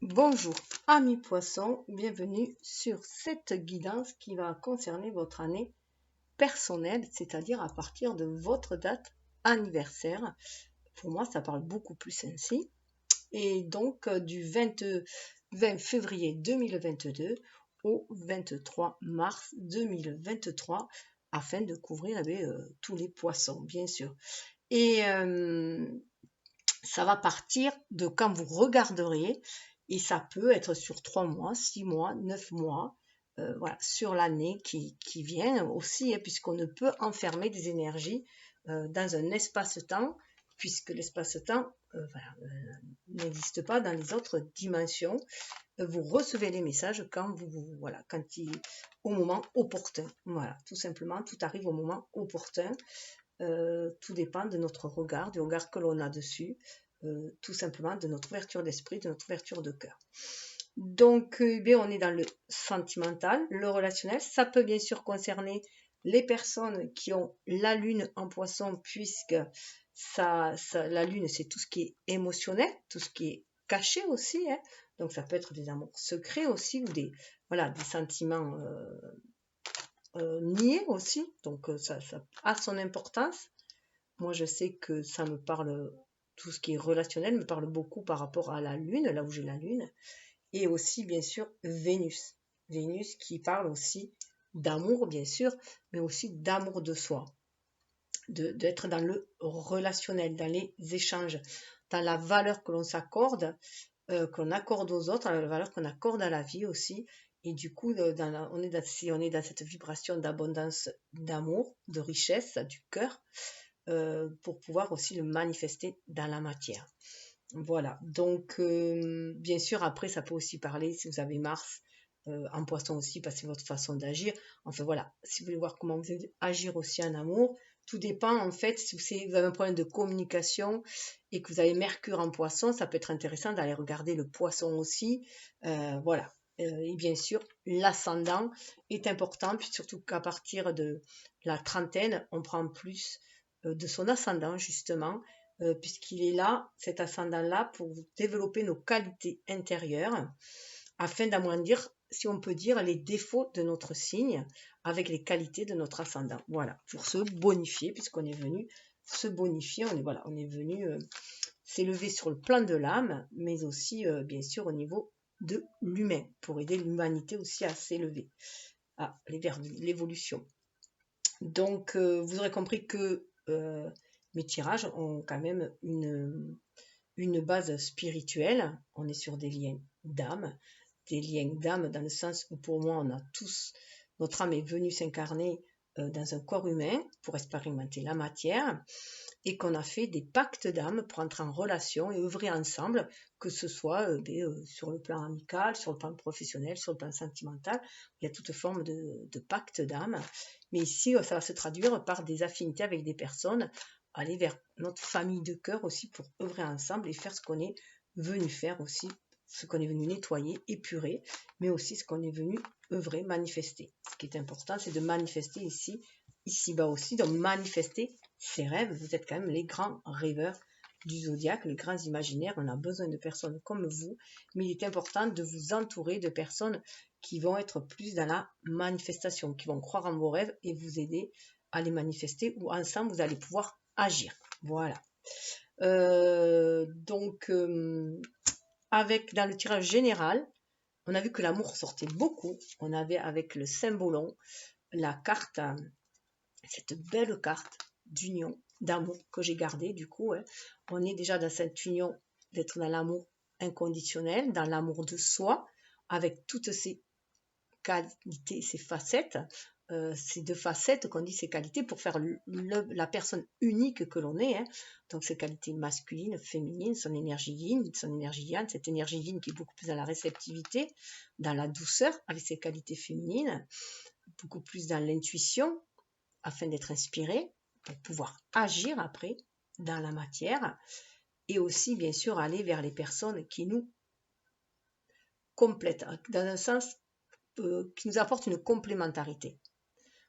Bonjour amis poissons, bienvenue sur cette guidance qui va concerner votre année personnelle, c'est-à-dire à partir de votre date anniversaire. Pour moi, ça parle beaucoup plus ainsi. Et donc du 20 février 2022 au 23 mars 2023 afin de couvrir tous les poissons, bien sûr. Et ça va partir de quand vous regarderiez, et ça peut être sur 3 mois, 6 mois, 9 mois, voilà, sur l'année qui vient aussi, hein, puisqu'on ne peut enfermer des énergies dans un espace-temps, puisque l'espace-temps n'existe pas dans les autres dimensions. Vous recevez les messages quand au moment opportun. Voilà, tout simplement, tout arrive au moment opportun. Tout dépend de notre regard, du regard que l'on a dessus, tout simplement de notre ouverture d'esprit, de notre ouverture de cœur. Donc, on est dans le sentimental, le relationnel. Ça peut bien sûr concerner les personnes qui ont la lune en poisson, puisque la lune, c'est tout ce qui est émotionnel, tout ce qui est caché aussi, hein. Donc, ça peut être des amours secrets aussi, ou des sentiments niais aussi. Donc, ça a son importance. Moi, je sais que ça me parle, tout ce qui est relationnel me parle beaucoup par rapport à la Lune, là où j'ai la Lune, et aussi, bien sûr, Vénus. Vénus qui parle aussi d'amour, bien sûr, mais aussi d'amour de soi, d'être dans le relationnel, dans les échanges, dans la valeur que l'on s'accorde, qu'on accorde aux autres, la valeur qu'on accorde à la vie aussi. Et du coup, si on est dans cette vibration d'abondance, d'amour, de richesse, du cœur, pour pouvoir aussi le manifester dans la matière. Voilà, donc bien sûr, après, ça peut aussi parler, si vous avez Mars en poisson aussi, parce que c'est votre façon d'agir. Enfin voilà, si vous voulez voir comment vous allez agir aussi en amour, tout dépend en fait, si vous avez un problème de communication et que vous avez Mercure en poisson, ça peut être intéressant d'aller regarder le poisson aussi. Voilà. Et bien sûr, l'ascendant est important, puis surtout qu'à partir de la trentaine, on prend plus de son ascendant justement, puisqu'il est là, cet ascendant-là, pour développer nos qualités intérieures, afin d'amoindrir, si on peut dire, les défauts de notre signe avec les qualités de notre ascendant. Voilà, pour se bonifier, puisqu'on est venu se bonifier, on est venu s'élever sur le plan de l'âme, mais aussi, bien sûr, au niveau de l'humain, pour aider l'humanité aussi à s'élever, à aller vers l'évolution. Donc, vous aurez compris que mes tirages ont quand même une base spirituelle. On est sur des liens d'âme dans le sens où pour moi, on a tous, notre âme est venue s'incarner dans un corps humain pour expérimenter la matière et qu'on a fait des pactes d'âme pour entrer en relation et œuvrer ensemble, que ce soit sur le plan amical, sur le plan professionnel, sur le plan sentimental. Il y a toute forme de pacte d'âme. Mais ici, ça va se traduire par des affinités avec des personnes, aller vers notre famille de cœur aussi pour œuvrer ensemble et faire ce qu'on est venu faire aussi, ce qu'on est venu nettoyer, épurer, mais aussi ce qu'on est venu œuvrer, manifester. Ce qui est important, c'est de manifester ici-bas aussi, donc manifester ses rêves. Vous êtes quand même les grands rêveurs du zodiaque, les grands imaginaires. On a besoin de personnes comme vous, mais il est important de vous entourer de personnes qui vont être plus dans la manifestation, qui vont croire en vos rêves et vous aider à les manifester, ou ensemble vous allez pouvoir agir. Voilà. Dans le tirage général, on a vu que l'amour sortait beaucoup. On avait avec le symbolon la carte, cette belle carte d'union, d'amour que j'ai gardée du coup. Hein. On est déjà dans cette union d'être dans l'amour inconditionnel, dans l'amour de soi, avec toutes ces qualités, ces facettes. Ces deux facettes qu'on dit ces qualités pour faire la personne unique que l'on est. Hein. Donc ces qualités masculines, féminines, son énergie yin, son énergie yang, cette énergie yin qui est beaucoup plus dans la réceptivité, dans la douceur, avec ses qualités féminines, beaucoup plus dans l'intuition, afin d'être inspiré, pour pouvoir agir après dans la matière, et aussi bien sûr aller vers les personnes qui nous complètent, dans un sens qui nous apporte une complémentarité.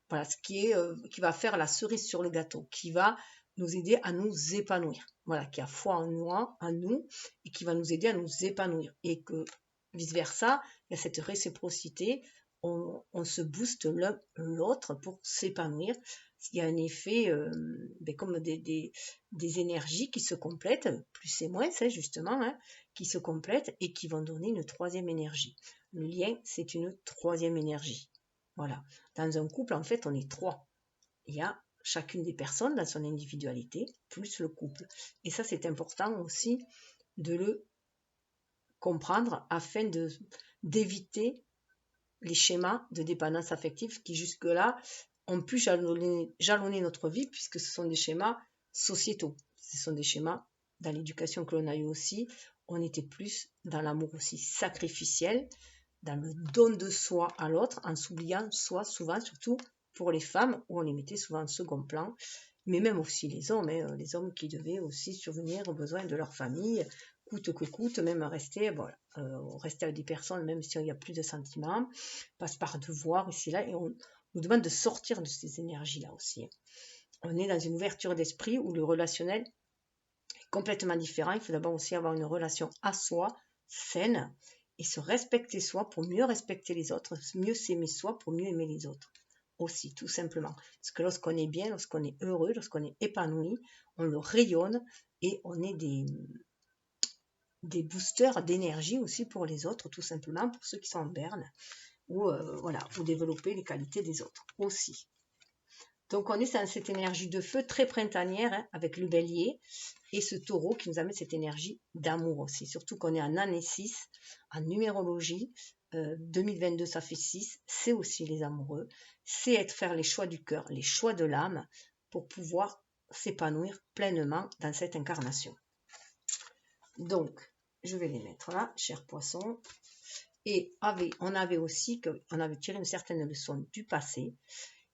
Voilà, qui va faire la cerise sur le gâteau, qui va nous aider à nous épanouir. voilà, qui a foi en nous et qui va nous aider à nous épanouir. Et que vice-versa, il y a cette réciprocité, on se booste l'un l'autre pour s'épanouir. Il y a un effet comme des énergies qui se complètent, plus et moins, c'est justement, hein, qui se complètent et qui vont donner une troisième énergie. Le lien, c'est une troisième énergie. Voilà. Dans un couple, en fait, on est trois. Il y a chacune des personnes dans son individualité, plus le couple. Et ça, c'est important aussi de le comprendre afin d'éviter les schémas de dépendance affective qui jusque-là ont pu jalonner notre vie, puisque ce sont des schémas sociétaux. Ce sont des schémas dans l'éducation que l'on a eu aussi. On était plus dans l'amour aussi sacrificiel, dans le don de soi à l'autre, en s'oubliant soi souvent, surtout pour les femmes, où on les mettait souvent en second plan, mais même aussi les hommes qui devaient aussi survenir aux besoins de leur famille, coûte que coûte, même rester, rester avec des personnes, même s'il n'y a plus de sentiments, passe par devoir ici là, et on nous demande de sortir de ces énergies-là aussi. On est dans une ouverture d'esprit où le relationnel est complètement différent. Il faut d'abord aussi avoir une relation à soi, saine, et se respecter soi pour mieux respecter les autres, mieux s'aimer soi pour mieux aimer les autres aussi, tout simplement. Parce que lorsqu'on est bien, lorsqu'on est heureux, lorsqu'on est épanoui, on le rayonne et on est des boosters d'énergie aussi pour les autres, tout simplement, pour ceux qui sont en berne, ou pour développer les qualités des autres aussi. Donc on est dans cette énergie de feu très printanière, hein, avec le bélier et ce taureau qui nous amène cette énergie d'amour aussi. Surtout qu'on est en année 6, en numérologie, 2022 ça fait 6, c'est aussi les amoureux, c'est faire les choix du cœur, les choix de l'âme pour pouvoir s'épanouir pleinement dans cette incarnation. Donc, je vais les mettre là, chers poissons. Et on avait aussi qu'on avait tiré une certaine leçon du passé.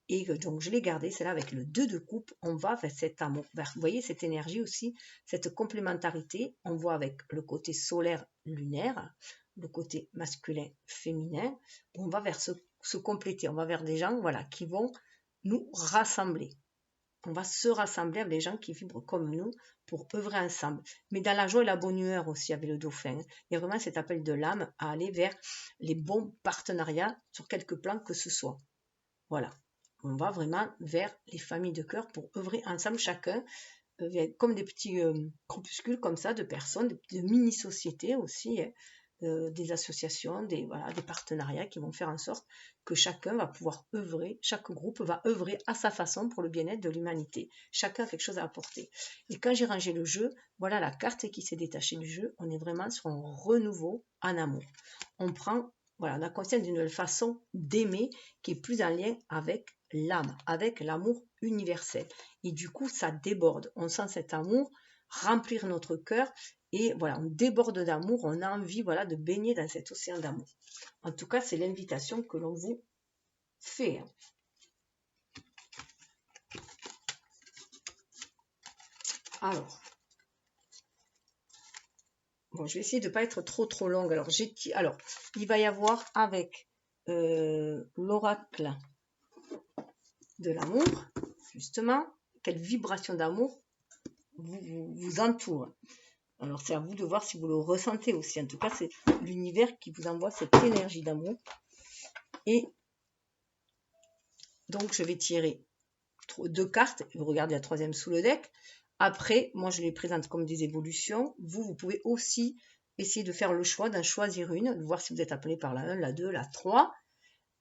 Et donc, je l'ai gardé, c'est là avec le 2 de coupe, on va vers cet amour, vous voyez cette énergie aussi, cette complémentarité, on voit avec le côté solaire lunaire, le côté masculin féminin, on va vers se compléter, on va vers des gens qui vont nous rassembler. On va se rassembler avec des gens qui vibrent comme nous pour œuvrer ensemble. Mais dans la joie et la bonne humeur aussi avec le dauphin. Il y a vraiment cet appel de l'âme à aller vers les bons partenariats sur quelques plans que ce soit. Voilà. On va vraiment vers les familles de cœur pour œuvrer ensemble chacun, comme des petits groupuscules comme ça de personnes, de mini-sociétés aussi, des associations, des partenariats qui vont faire en sorte que chacun va pouvoir œuvrer, chaque groupe va œuvrer à sa façon pour le bien-être de l'humanité. Chacun a quelque chose à apporter. Et quand j'ai rangé le jeu, voilà la carte qui s'est détachée du jeu, on est vraiment sur un renouveau en amour. On prend, on a conscience d'une nouvelle façon d'aimer qui est plus en lien avec l'âme, avec l'amour universel. Et du coup, ça déborde. On sent cet amour remplir notre cœur et on déborde d'amour. On a envie de baigner dans cet océan d'amour. En tout cas, c'est l'invitation que l'on vous fait. Alors, je vais essayer de ne pas être trop longue. Alors, il va y avoir avec l'oracle de l'amour, justement, quelle vibration d'amour vous entoure. Alors, c'est à vous de voir si vous le ressentez aussi. En tout cas, c'est l'univers qui vous envoie cette énergie d'amour. Et donc, je vais tirer 2 cartes. Vous regardez la troisième sous le deck. Après, moi, je les présente comme des évolutions. Vous pouvez aussi essayer de faire le choix d'en choisir une, de voir si vous êtes appelé par la 1, la 2, la 3.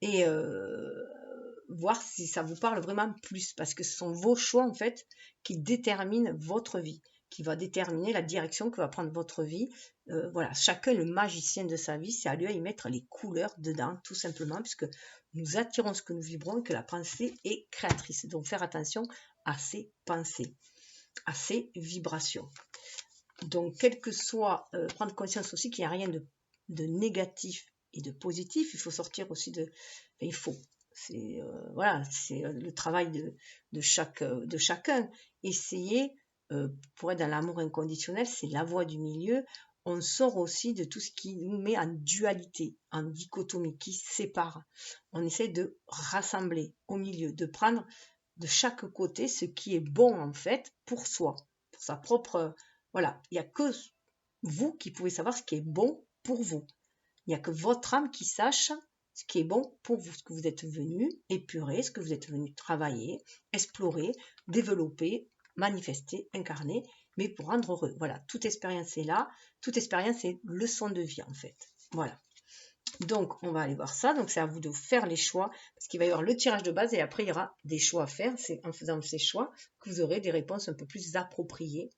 Et voir si ça vous parle vraiment plus. Parce que ce sont vos choix, en fait, qui déterminent votre vie, qui va déterminer la direction que va prendre votre vie. Chacun le magicien de sa vie, c'est à lui à y mettre les couleurs dedans, tout simplement, puisque nous attirons ce que nous vibrons et que la pensée est créatrice. Donc, faire attention à ses pensées, à ses vibrations. Donc, quel que soit, prendre conscience aussi qu'il n'y a rien de négatif et de positif. Il faut sortir aussi c'est le travail de chacun. Essayer, pour être dans l'amour inconditionnel, c'est la voie du milieu. On sort aussi de tout ce qui nous met en dualité, en dichotomie, qui sépare. On essaie de rassembler au milieu, de prendre de chaque côté ce qui est bon en fait pour soi, pour sa propre Voilà, il n'y a que vous qui pouvez savoir ce qui est bon pour vous. Il n'y a que votre âme qui sache ce qui est bon pour vous, ce que vous êtes venu épurer, ce que vous êtes venu travailler, explorer, développer, manifester, incarner, mais pour rendre heureux. Voilà, toute expérience est là, toute expérience est leçon de vie en fait. Voilà. Donc, on va aller voir ça. Donc, c'est à vous de faire les choix, parce qu'il va y avoir le tirage de base et après, il y aura des choix à faire. C'est en faisant ces choix que vous aurez des réponses un peu plus appropriées.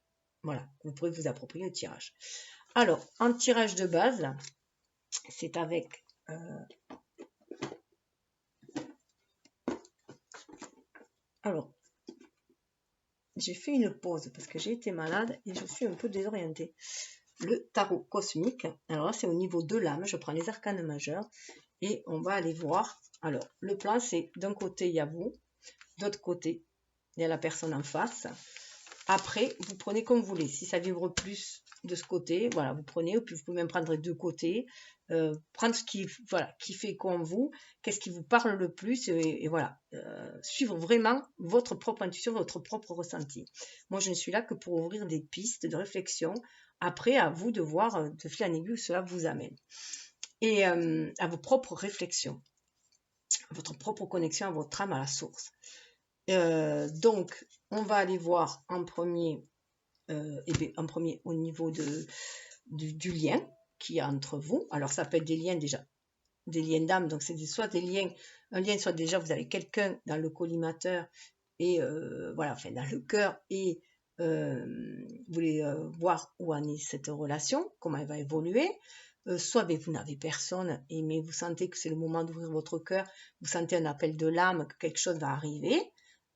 Voilà, vous pourrez vous approprier le tirage. Alors, en tirage de base, c'est avec... Alors, j'ai fait une pause parce que j'ai été malade et je suis un peu désorientée. Le tarot cosmique, alors là, c'est au niveau de l'âme. Je prends les arcanes majeurs et on va aller voir. Alors, le plan, c'est d'un côté, il y a vous, de l'autre côté, il y a la personne en face. Après, vous prenez comme vous voulez. Si ça vibre plus de ce côté, voilà, vous prenez, ou puis vous pouvez même prendre les deux côtés. Prendre ce qui, voilà, qui fait comme vous, qu'est-ce qui vous parle le plus, et voilà. Suivre vraiment votre propre intuition, votre propre ressenti. Moi, je ne suis là que pour ouvrir des pistes de réflexion. Après, à vous de voir de fil en aiguille où cela vous amène. Et à vos propres réflexions, à votre propre connexion à votre âme, à la source. Donc, on va aller voir en premier, au niveau du lien qu'il y a entre vous. Alors, ça peut être des liens déjà, des liens d'âme. Donc, c'est soit des liens, un lien, soit déjà vous avez quelqu'un dans le collimateur et voilà, enfin dans le cœur et vous voulez voir où en est cette relation, comment elle va évoluer. Soit vous n'avez personne, mais vous sentez que c'est le moment d'ouvrir votre cœur, vous sentez un appel de l'âme, que quelque chose va arriver,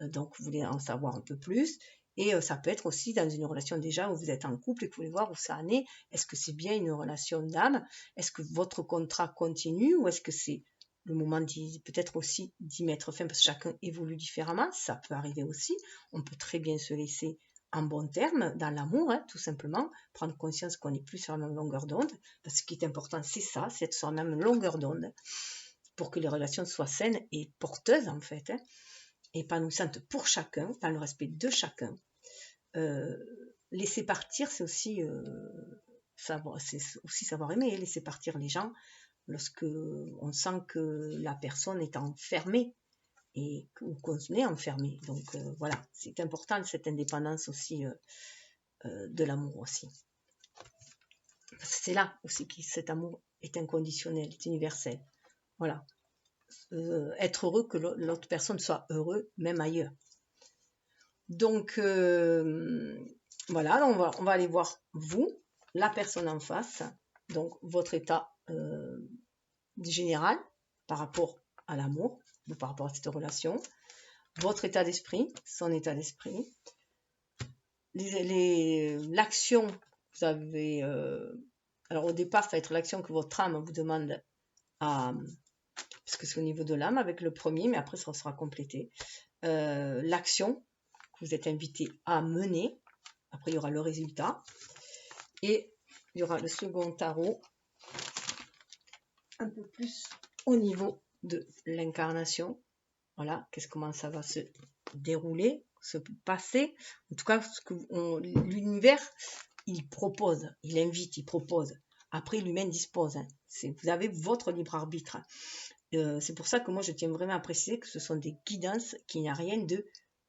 donc vous voulez en savoir un peu plus. Et ça peut être aussi dans une relation déjà où vous êtes en couple et que vous voulez voir où ça en est. Est-ce que c'est bien une relation d'âme? Est-ce que votre contrat continue ou est-ce que c'est le moment peut-être aussi d'y mettre fin parce que chacun évolue différemment? Ça peut arriver aussi. On peut très bien se laisser en bon terme, dans l'amour, hein, tout simplement, prendre conscience qu'on n'est plus sur la même longueur d'onde, parce que ce qui est important, c'est ça, c'est être sur la même longueur d'onde, pour que les relations soient saines et porteuses, en fait, hein, épanouissantes pour chacun, dans le respect de chacun. Laisser partir, c'est aussi, savoir aimer, laisser partir les gens lorsque on sent que la personne est enfermée, ou qu'on est enfermé. Donc voilà, c'est important cette indépendance aussi de l'amour aussi. C'est là aussi que cet amour est inconditionnel, est universel. Voilà. Être heureux que l'autre personne soit heureux, même ailleurs. Donc voilà, on va aller voir vous, la personne en face, donc votre état général par rapport à l'amour, ou par rapport à cette relation, votre état d'esprit, son état d'esprit, l'action que vous avez... alors au départ, ça va être l'action que votre âme vous demande parce que c'est au niveau de l'âme avec le premier, mais après ça sera complété. L'action que vous êtes invité à mener, après il y aura le résultat, et il y aura le second tarot, un peu plus au niveau de l'incarnation. Voilà, comment ça va se dérouler, se passer. En tout cas, l'univers, il propose, il invite, il propose. Après, l'humain dispose. Hein. Vous avez votre libre arbitre. C'est pour ça que moi, je tiens vraiment à préciser que ce sont des guidances, qu'il n'y a rien de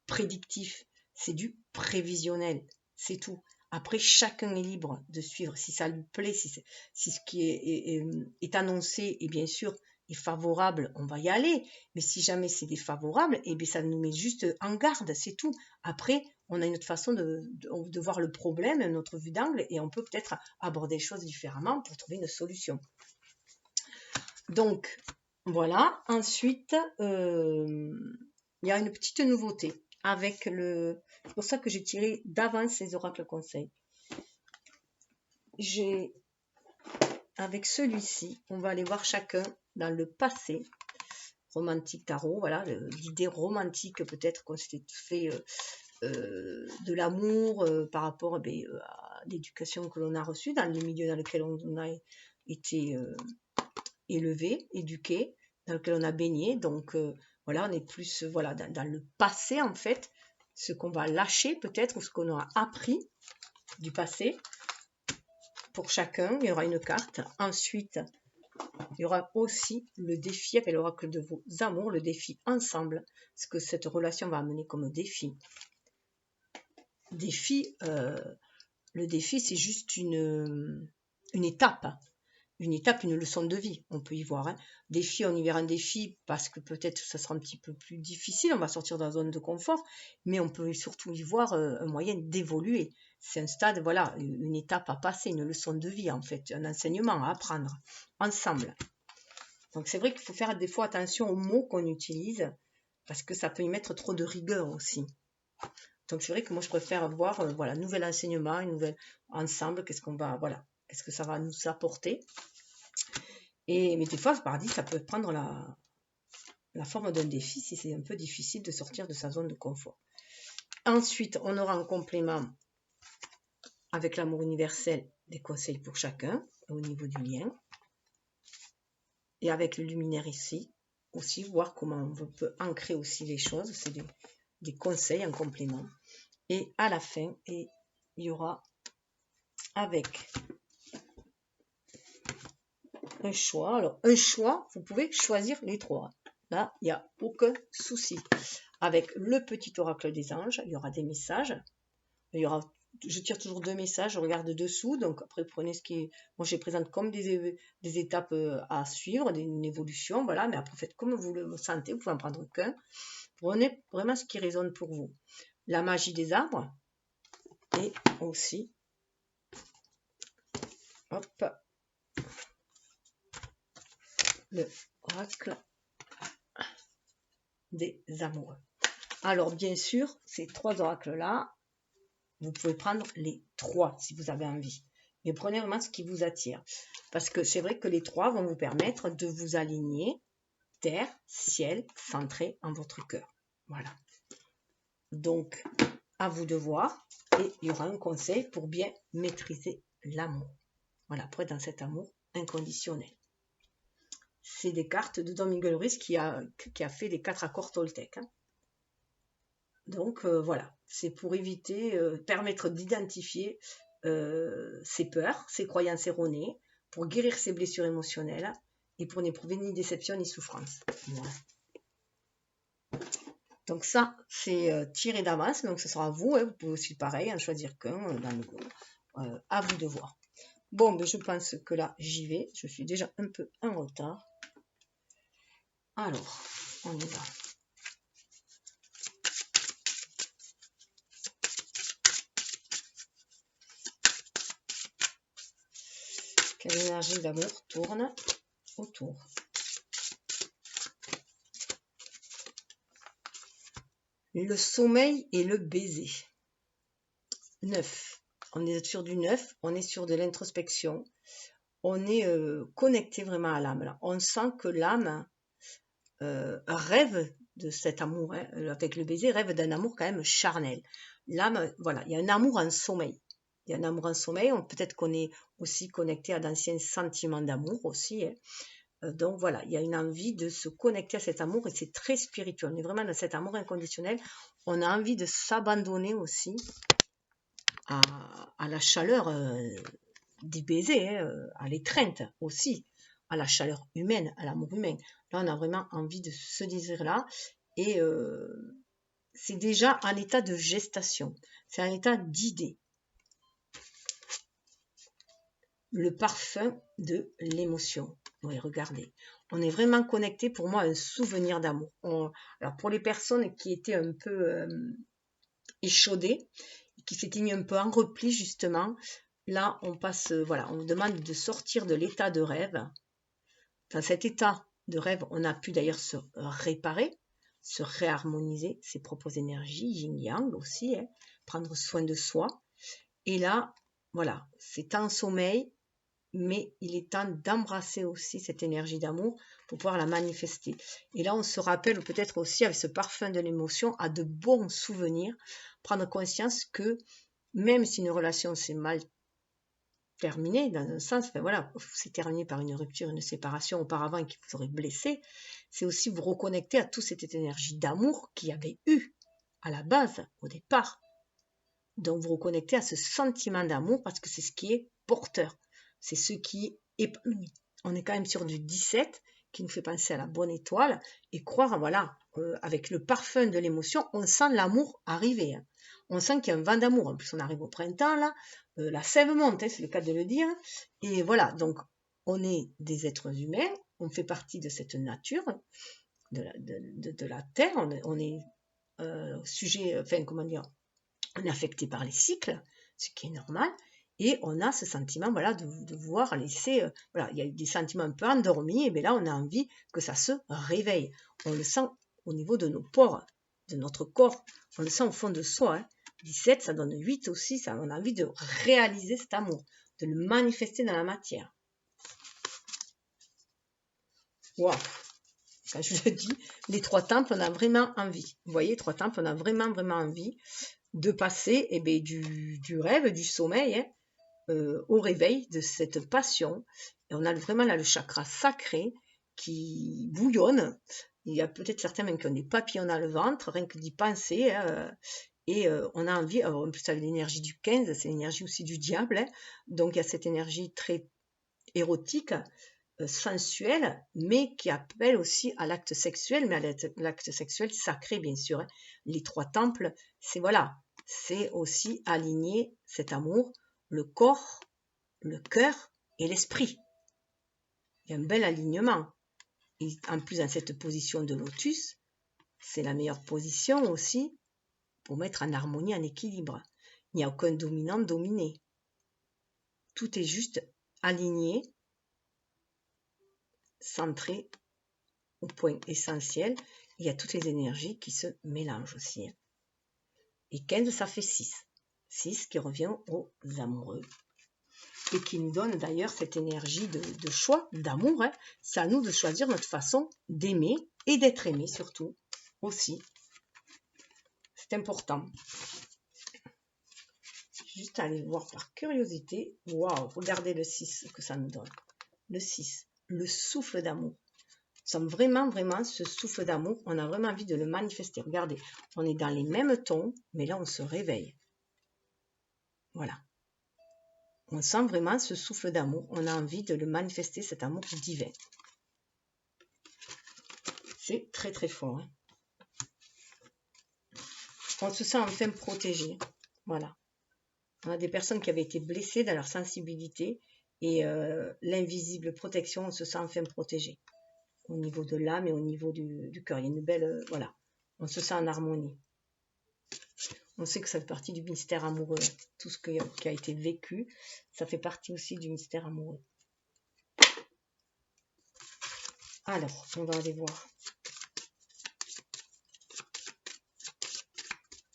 prédictif. C'est du prévisionnel. C'est tout. Après, chacun est libre de suivre si ça lui plaît, si ce qui est annoncé, et bien sûr, est favorable, on va y aller. Mais si jamais c'est défavorable, eh bien, ça nous met juste en garde, c'est tout. Après, on a une autre façon de voir le problème, notre vue d'angle, et on peut peut-être aborder les choses différemment pour trouver une solution. Donc, voilà. Ensuite, il y a une petite nouveauté avec c'est pour ça que j'ai tiré d'avance les oracles conseils. Avec celui-ci, on va aller voir chacun dans le passé romantique tarot, voilà, l'idée romantique peut-être qu'on s'était fait de l'amour par rapport à l'éducation que l'on a reçue, dans les milieux dans lesquels on a été élevé, éduqué, dans lequel on a baigné. Donc voilà, on est plus dans le passé en fait, ce qu'on va lâcher peut-être, ou ce qu'on a appris du passé. Pour chacun, il y aura une carte. Ensuite, il y aura aussi le défi avec l'oracle de vos amours, le défi ensemble. Ce que cette relation va amener comme défi. Le défi, c'est juste une étape. Une étape, une leçon de vie, on peut y voir. Hein. Défi, on y verra un défi parce que peut-être ça sera un petit peu plus difficile, on va sortir de la zone de confort, mais on peut surtout y voir un moyen d'évoluer. C'est un stade, voilà, une étape à passer, une leçon de vie en fait, un enseignement à apprendre ensemble. Donc c'est vrai qu'il faut faire des fois attention aux mots qu'on utilise parce que ça peut y mettre trop de rigueur aussi. Donc c'est vrai que moi je préfère voir, voilà, nouvel enseignement, une nouvelle ensemble, qu'est-ce qu'on va, voilà, qu'est-ce que ça va nous apporter. Mais des fois, paradis, ça peut prendre la forme d'un défi si c'est un peu difficile de sortir de sa zone de confort. Ensuite, on aura en complément avec l'amour universel des conseils pour chacun au niveau du lien. Et avec le luminaire ici, aussi voir comment on peut ancrer aussi les choses. C'est des conseils en complément. Et à la fin, il y aura avec un choix. Alors, un choix, vous pouvez choisir les trois. Là, il n'y a aucun souci. Avec le petit oracle des anges, il y aura des messages. Il y aura, je tire toujours 2 messages, je regarde dessous. Donc, après, prenez ce qui est... Moi, je les présente comme des étapes à suivre, une évolution. Voilà, mais après, faites comme vous le sentez. Vous pouvez en prendre qu'un. Prenez vraiment ce qui résonne pour vous. La magie des arbres. Et aussi... Hop, le oracle des amoureux. Alors, bien sûr, ces 3 oracles-là, vous pouvez prendre les 3 si vous avez envie. Mais prenez vraiment ce qui vous attire. Parce que c'est vrai que les 3 vont vous permettre de vous aligner terre, ciel, centré en votre cœur. Voilà. Donc, à vous de voir. Et il y aura un conseil pour bien maîtriser l'amour. Voilà, pour être dans cet amour inconditionnel. C'est des cartes de Don Miguel Ruiz qui a fait les 4 accords Toltec. Hein. Donc voilà, c'est pour éviter, permettre d'identifier ses peurs, ses croyances erronées, pour guérir ses blessures émotionnelles et pour n'éprouver ni déception ni souffrance. Voilà. Donc ça, c'est tiré d'avance, donc ce sera à vous, hein, vous pouvez aussi pareil, en choisir qu'un dans le groupe, à vous de voir. Bon, ben, je pense que là, j'y vais, je suis déjà un peu en retard. Alors, on y va. Quelle énergie d'amour tourne autour? Le sommeil et le baiser. 9. On est sur du 9, on est sur de l'introspection. On est connecté vraiment à l'âme. On sent que l'âme rêve de cet amour, hein, avec le baiser, rêve d'un amour quand même charnel. L'âme, voilà, il y a un amour en sommeil. Il y a un amour en sommeil, peut-être qu'on est aussi connecté à d'anciens sentiments d'amour aussi. Hein. Donc voilà, il y a une envie de se connecter à cet amour et c'est très spirituel. On est vraiment dans cet amour inconditionnel. On a envie de s'abandonner aussi à la chaleur des baisers, hein, à l'étreinte aussi, à la chaleur humaine, à l'amour humain. Là, on a vraiment envie de ce désir-là et c'est déjà un état de gestation, c'est un état d'idée. Le parfum de l'émotion. Oui, regardez. On est vraiment connecté, pour moi, à un souvenir d'amour. Alors, pour les personnes qui étaient un peu échaudées, qui s'étaient mis un peu en repli, justement, là, on passe, voilà, on demande de sortir de l'état de rêve. Dans cet état de rêve, on a pu d'ailleurs se réparer, se réharmoniser ses propres énergies, yin-yang aussi, hein, prendre soin de soi. Et là, voilà, c'est un sommeil, mais il est temps d'embrasser aussi cette énergie d'amour pour pouvoir la manifester. Et là, on se rappelle peut-être aussi avec ce parfum de l'émotion à de bons souvenirs, prendre conscience que même si une relation s'est mal terminée, dans un sens, enfin voilà, c'est terminé par une rupture, une séparation auparavant qui vous aurait blessé, c'est aussi vous reconnecter à toute cette énergie d'amour qu'il y avait eu à la base, au départ. Donc, vous reconnectez à ce sentiment d'amour parce que c'est ce qui est porteur. C'est ce qui est épanoui. On est quand même sur du 17 qui nous fait penser à la bonne étoile et croire, voilà, avec le parfum de l'émotion, on sent l'amour arriver. Hein. On sent qu'il y a un vent d'amour. En plus, on arrive au printemps, là, la sève monte, hein, c'est le cas de le dire. Et voilà, donc, on est des êtres humains, on fait partie de cette nature, de la Terre, on est sujet, enfin, comment dire, on est affecté par les cycles, ce qui est normal, et on a ce sentiment, voilà, de vouloir laisser, voilà, il y a des sentiments un peu endormis, et bien là, on a envie que ça se réveille. On le sent au niveau de nos pores, de notre corps, on le sent au fond de soi. Hein. 17, ça donne 8 aussi, ça, on a envie de réaliser cet amour, de le manifester dans la matière. Waouh! Quand je le dis, les 3 temples, on a vraiment envie. Vous voyez, 3 temples, on a vraiment, vraiment envie de passer eh bien, du rêve, du sommeil, hein, au réveil de cette passion. Et on a vraiment là le chakra sacré qui bouillonne. Il y a peut-être certains même qui ont des papillons dans le ventre, rien que d'y penser. Hein, et on a envie, alors en plus avec l'énergie du 15, c'est l'énergie aussi du diable. Hein, donc il y a cette énergie très érotique, sensuelle, mais qui appelle aussi à l'acte sexuel, mais à l'acte sexuel sacré, bien sûr. Hein. Les 3 temples, c'est voilà, c'est aussi aligner cet amour, le corps, le cœur et l'esprit. Il y a un bel alignement. Et en plus, dans cette position de lotus, c'est la meilleure position aussi pour mettre en harmonie, en équilibre. Il n'y a aucun dominant dominé. Tout est juste aligné, centré au point essentiel. Il y a toutes les énergies qui se mélangent aussi. Et 15, ça fait 6. 6 qui revient aux amoureux. Et qui nous donne d'ailleurs cette énergie de choix, d'amour. Hein. C'est à nous de choisir notre façon d'aimer et d'être aimé surtout aussi. C'est important. Juste aller voir par curiosité. Waouh, regardez le 6 que ça nous donne. Le 6, le souffle d'amour. Nous sommes vraiment, vraiment ce souffle d'amour. On a vraiment envie de le manifester. Regardez, on est dans les mêmes tons, mais là, on se réveille. Voilà. On sent vraiment ce souffle d'amour. On a envie de le manifester, cet amour divin. C'est très, très fort. Hein. On se sent enfin protégé. Voilà. On a des personnes qui avaient été blessées dans leur sensibilité et l'invisible protection, on se sent enfin protégé. Au niveau de l'âme et au niveau du cœur. Il y a une belle... voilà. On se sent en harmonie. On sait que ça fait partie du mystère amoureux. Tout ce qui a été vécu, ça fait partie aussi du mystère amoureux. Alors, on va aller voir.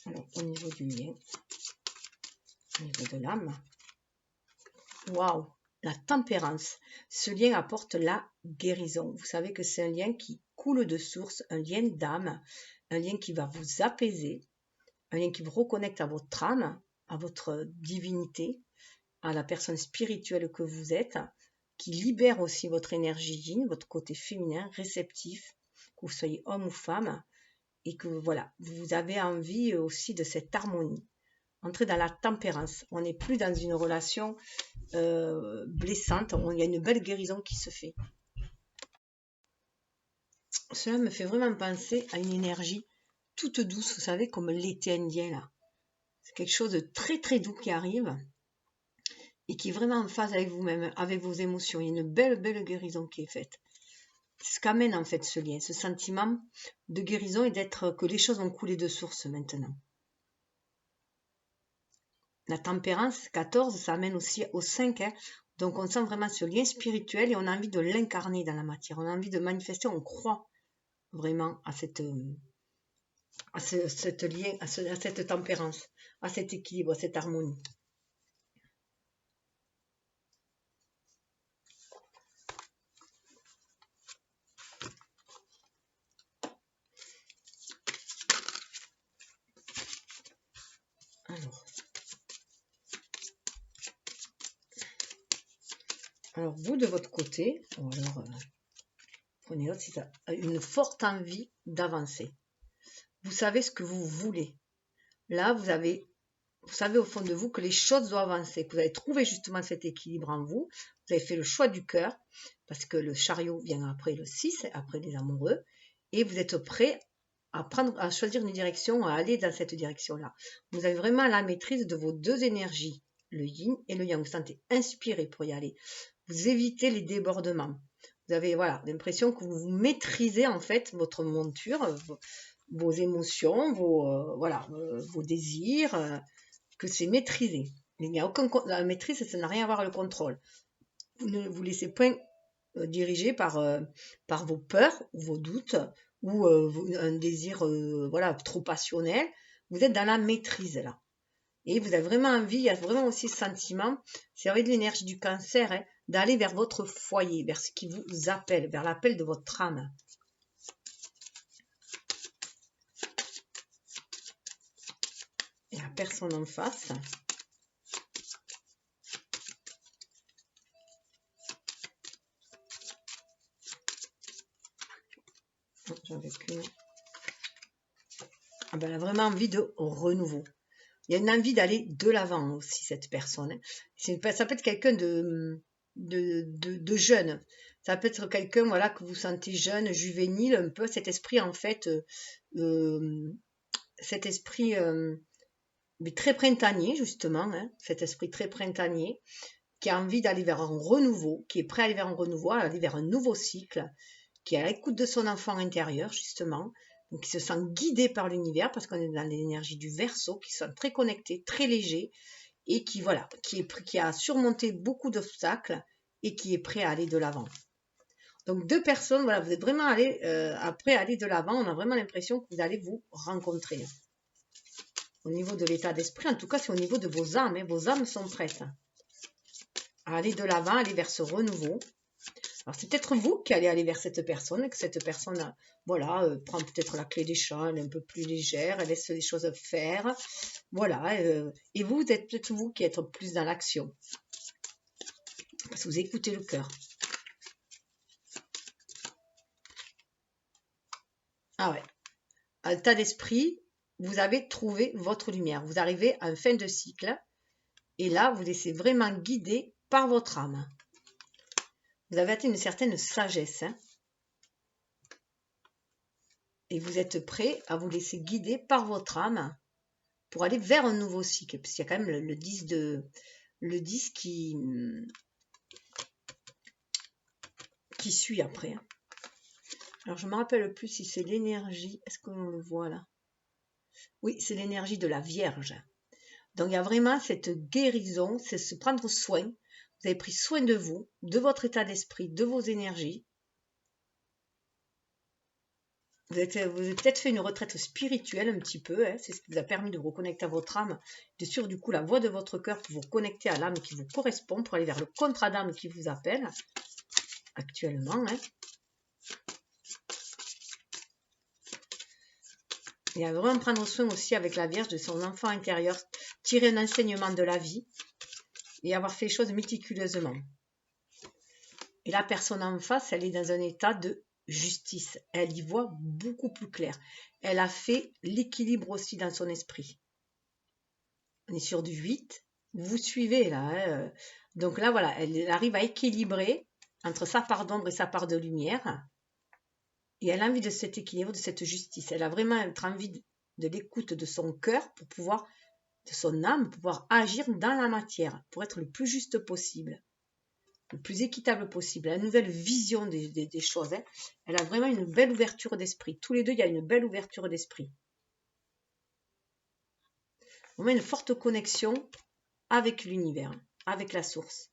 Alors, au niveau du lien, au niveau de l'âme, waouh, la tempérance. Ce lien apporte la guérison. Vous savez que c'est un lien qui coule de source, un lien d'âme, un lien qui va vous apaiser, un lien qui vous reconnecte à votre âme, à votre divinité, à la personne spirituelle que vous êtes, qui libère aussi votre énergie yin, votre côté féminin, réceptif, que vous soyez homme ou femme, et que voilà, vous avez envie aussi de cette harmonie. Entrer dans la tempérance. On n'est plus dans une relation blessante. Il y a une belle guérison qui se fait. Cela me fait vraiment penser à une énergie toute douce, vous savez, comme l'été indien là. C'est quelque chose de très très doux qui arrive et qui est vraiment en phase avec vous-même, avec vos émotions. Il y a une belle belle guérison qui est faite. C'est ce qu'amène en fait ce lien, ce sentiment de guérison et d'être que les choses ont coulé de source maintenant. La tempérance, 14, ça amène aussi au 5. Hein. Donc on sent vraiment ce lien spirituel et on a envie de l'incarner dans la matière. On a envie de manifester, on croit vraiment à cette lien, à cette tempérance, à cet équilibre, à cette harmonie. Alors vous de votre côté, alors prenez note, c'est ça, une forte envie d'avancer. Vous savez ce que vous voulez. Là, vous avez vous savez au fond de vous que les choses doivent avancer, que vous avez trouvé justement cet équilibre en vous, vous avez fait le choix du cœur, parce que le chariot vient après le 6, après les amoureux, et vous êtes prêt à choisir une direction, à aller dans cette direction-là. Vous avez vraiment la maîtrise de vos deux énergies, le yin et le yang. Vous vous sentez inspiré pour y aller. Vous évitez les débordements. Vous avez l'impression que vous maîtrisez en fait votre monture, vos émotions, vos désirs, que c'est maîtrisé. Il n'y a aucun la maîtrise, ça n'a rien à voir avec le contrôle. Vous ne vous laissez point diriger par vos peurs ou vos doutes ou un désir trop passionnel. Vous êtes dans la maîtrise là. Et vous avez vraiment envie, il y a vraiment aussi ce sentiment, c'est avec l'énergie du cancer, d'aller vers votre foyer, vers ce qui vous appelle, vers l'appel de votre âme. Et la personne en face. J'avais qu'une. Ah ben, elle a vraiment envie de renouveau. Il y a une envie d'aller de l'avant aussi, cette personne. Ça peut être quelqu'un de jeune. Ça peut être quelqu'un que vous sentez jeune, juvénile, un peu cet esprit en fait, cet esprit mais très printanier justement, cet esprit très printanier qui a envie d'aller vers un renouveau, qui est prêt à aller vers un renouveau, à aller vers un nouveau cycle, qui est à l'écoute de son enfant intérieur justement, donc qui se sent guidé par l'univers parce qu'on est dans l'énergie du Verseau, qui sont très connectés, très légers et qui a surmonté beaucoup d'obstacles et qui est prêt à aller de l'avant. Donc deux personnes, vous êtes vraiment prêt à aller de l'avant. On a vraiment l'impression que vous allez vous rencontrer. Au niveau de l'état d'esprit, en tout cas, c'est au niveau de vos âmes. Vos âmes sont prêtes à aller de l'avant, aller vers ce renouveau. Alors, c'est peut-être vous qui allez aller vers cette personne, et que cette personne, prend peut-être la clé des champs, elle est un peu plus légère, elle laisse les choses faire. Et vous êtes peut-être vous qui êtes plus dans l'action. Parce que vous écoutez le cœur. Ah ouais. À l'état d'esprit, vous avez trouvé votre lumière. Vous arrivez en fin de cycle. Et là, vous laissez vraiment guider par votre âme. Vous avez atteint une certaine sagesse. Et vous êtes prêt à vous laisser guider par votre âme pour aller vers un nouveau cycle. Parce qu'il y a quand même le 10 qui suit après. Alors, je ne me rappelle plus si c'est l'énergie. Est-ce qu'on le voit là? Oui, c'est l'énergie de la Vierge. Donc, il y a vraiment cette guérison, c'est se prendre soin. Vous avez pris soin de vous, de votre état d'esprit, de vos énergies. Vous avez peut-être fait une retraite spirituelle un petit peu, c'est ce qui vous a permis de vous reconnecter à votre âme, de suivre du coup la voix de votre cœur pour vous connecter à l'âme qui vous correspond, pour aller vers le contrat d'âme qui vous appelle actuellement. Et à vraiment prendre soin aussi avec la Vierge de son enfant intérieur, tirer un enseignement de la vie et avoir fait les choses méticuleusement. Et la personne en face, elle est dans un état de justice. Elle y voit beaucoup plus clair. Elle a fait l'équilibre aussi dans son esprit. On est sur du 8. Vous suivez là. Donc là, elle arrive à équilibrer entre sa part d'ombre et sa part de lumière. Et elle a envie de cet équilibre, de cette justice. Elle a vraiment envie de l'écoute de son cœur de son âme, pour pouvoir agir dans la matière, pour être le plus juste possible, le plus équitable possible. La nouvelle vision des choses. Elle a vraiment une belle ouverture d'esprit. Tous les deux, il y a une belle ouverture d'esprit. On a une forte connexion avec l'univers, avec la source.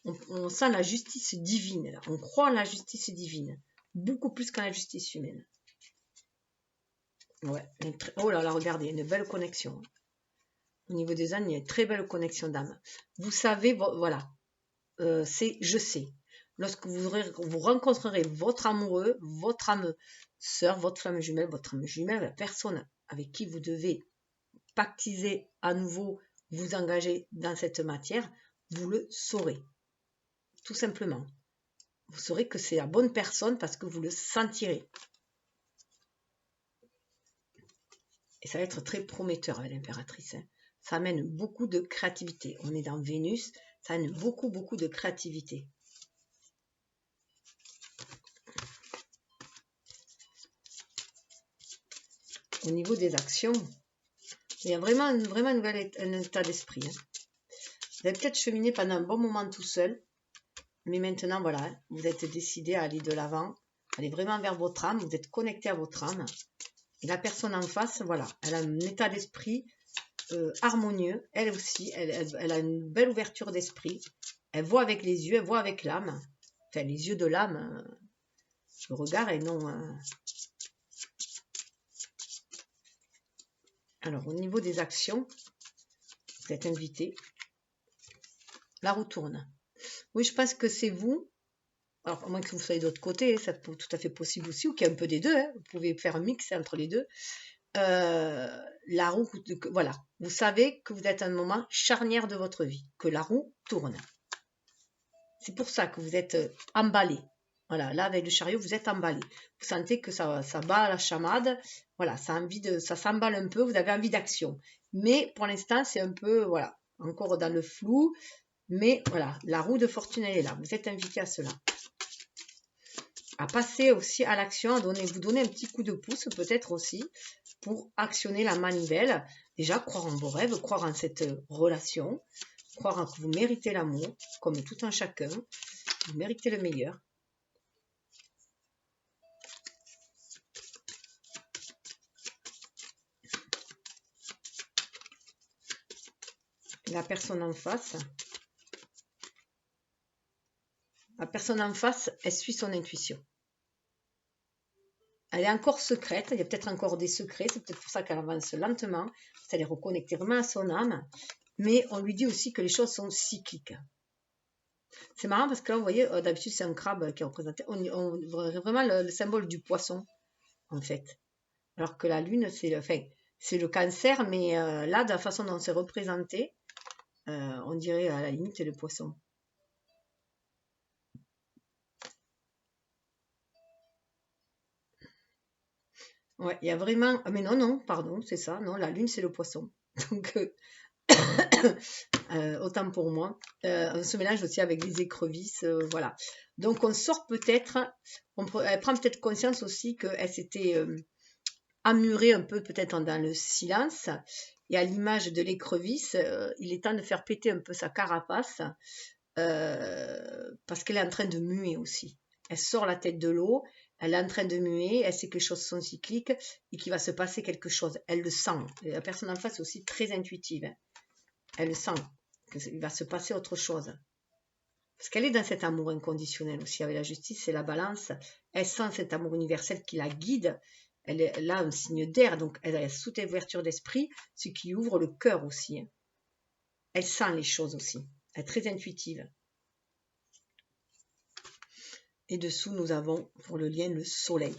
On sent la justice divine. Là. On croit en la justice divine. Beaucoup plus qu'en la justice humaine. Ouais. Oh là là, regardez, une belle connexion. Au niveau des âmes, il y a une très belle connexion d'âme. Vous savez, c'est je sais. Lorsque vous rencontrerez votre amoureux, votre âme sœur, votre flamme jumelle, la personne avec qui vous devez pactiser à nouveau, vous engager dans cette matière, vous le saurez. Tout simplement. Vous saurez que c'est la bonne personne parce que vous le sentirez. Et ça va être très prometteur avec l'impératrice. Ça amène beaucoup de créativité. On est dans Vénus, ça amène beaucoup, beaucoup de créativité. Au niveau des actions, il y a vraiment un état d'esprit. Hein. Vous avez peut-être cheminé pendant un bon moment tout seul, mais maintenant, voilà, vous êtes décidé à aller de l'avant, aller vraiment vers votre âme, vous êtes connecté à votre âme. Et la personne en face, voilà, elle a un état d'esprit harmonieux. Elle aussi, elle a une belle ouverture d'esprit. Elle voit avec les yeux, elle voit avec l'âme. Enfin, les yeux de l'âme, le regard et non... Alors, au niveau des actions, vous êtes invité. La roue tourne. Oui, je pense que c'est vous. Alors, à moins que vous soyez de l'autre côté, ça peut tout à fait possible aussi, ou qu'il y ait un peu des deux. Hein. Vous pouvez faire un mix entre les deux. La roue, voilà. Vous savez que vous êtes à un moment charnière de votre vie, que la roue tourne. C'est pour ça que vous êtes emballé. Voilà, là, avec le chariot, vous êtes emballé. Vous sentez que ça bat à la chamade. Voilà, ça s'emballe un peu. Vous avez envie d'action. Mais pour l'instant, c'est un peu, voilà, encore dans le flou. Mais voilà, la roue de fortune, elle est là. Vous êtes invité à cela. À passer aussi à l'action, à vous donner un petit coup de pouce, peut-être aussi, pour actionner la manivelle. Déjà, croire en vos rêves, croire en cette relation, croire que vous méritez l'amour, comme tout un chacun. Vous méritez le meilleur. La personne en face, elle suit son intuition. Elle est encore secrète, il y a peut-être encore des secrets, c'est peut-être pour ça qu'elle avance lentement, elle est reconnectée vraiment à son âme, mais on lui dit aussi que les choses sont cycliques. C'est marrant parce que là, vous voyez, d'habitude c'est un crabe qui est représenté, on vraiment le symbole du poisson, en fait. Alors que la lune, c'est le cancer, mais là, de la façon dont c'est représenté, on dirait à la limite le poisson. Ouais, il y a vraiment... Mais non, pardon, c'est ça. Non, la lune, c'est le poisson. Donc, autant pour moi. On se mélange aussi avec les écrevisses, voilà. Donc, on sort peut-être... Elle prend peut-être conscience aussi qu'elle s'était amurée un peu peut-être dans le silence. Et à l'image de l'écrevisse, il est temps de faire péter un peu sa carapace parce qu'elle est en train de muer aussi. Elle sort la tête de l'eau, elle est en train de muer, elle sait que les choses sont cycliques et qu'il va se passer quelque chose. Elle le sent. La personne en face est aussi très intuitive. Hein. Elle le sent, qu'il va se passer autre chose. Parce qu'elle est dans cet amour inconditionnel aussi, avec la justice et la balance. Elle sent cet amour universel qui la guide. Elle a un signe d'air, donc elle a toute ouverture d'esprit, ce qui ouvre le cœur aussi. Hein. Elle sent les choses aussi. Elle est très intuitive. Et dessous, nous avons pour le lien le soleil.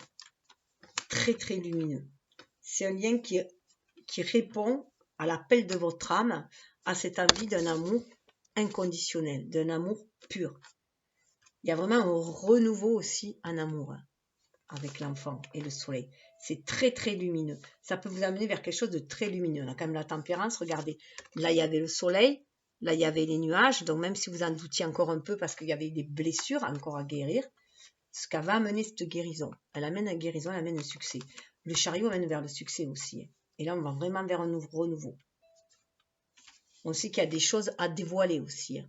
Très, très lumineux. C'est un lien qui répond à l'appel de votre âme, à cette envie d'un amour inconditionnel, d'un amour pur. Il y a vraiment un renouveau aussi en amour avec l'enfant et le soleil. C'est très, très lumineux. Ça peut vous amener vers quelque chose de très lumineux. On a quand même la tempérance. Regardez, là, il y avait le soleil. Là, il y avait les nuages. Donc, même si vous en doutiez encore un peu parce qu'il y avait des blessures encore à guérir, ce qu'elle va amener cette guérison. Elle amène la guérison, elle amène le succès. Le chariot amène vers le succès aussi. Et là, on va vraiment vers un renouveau. On sait qu'il y a des choses à dévoiler aussi.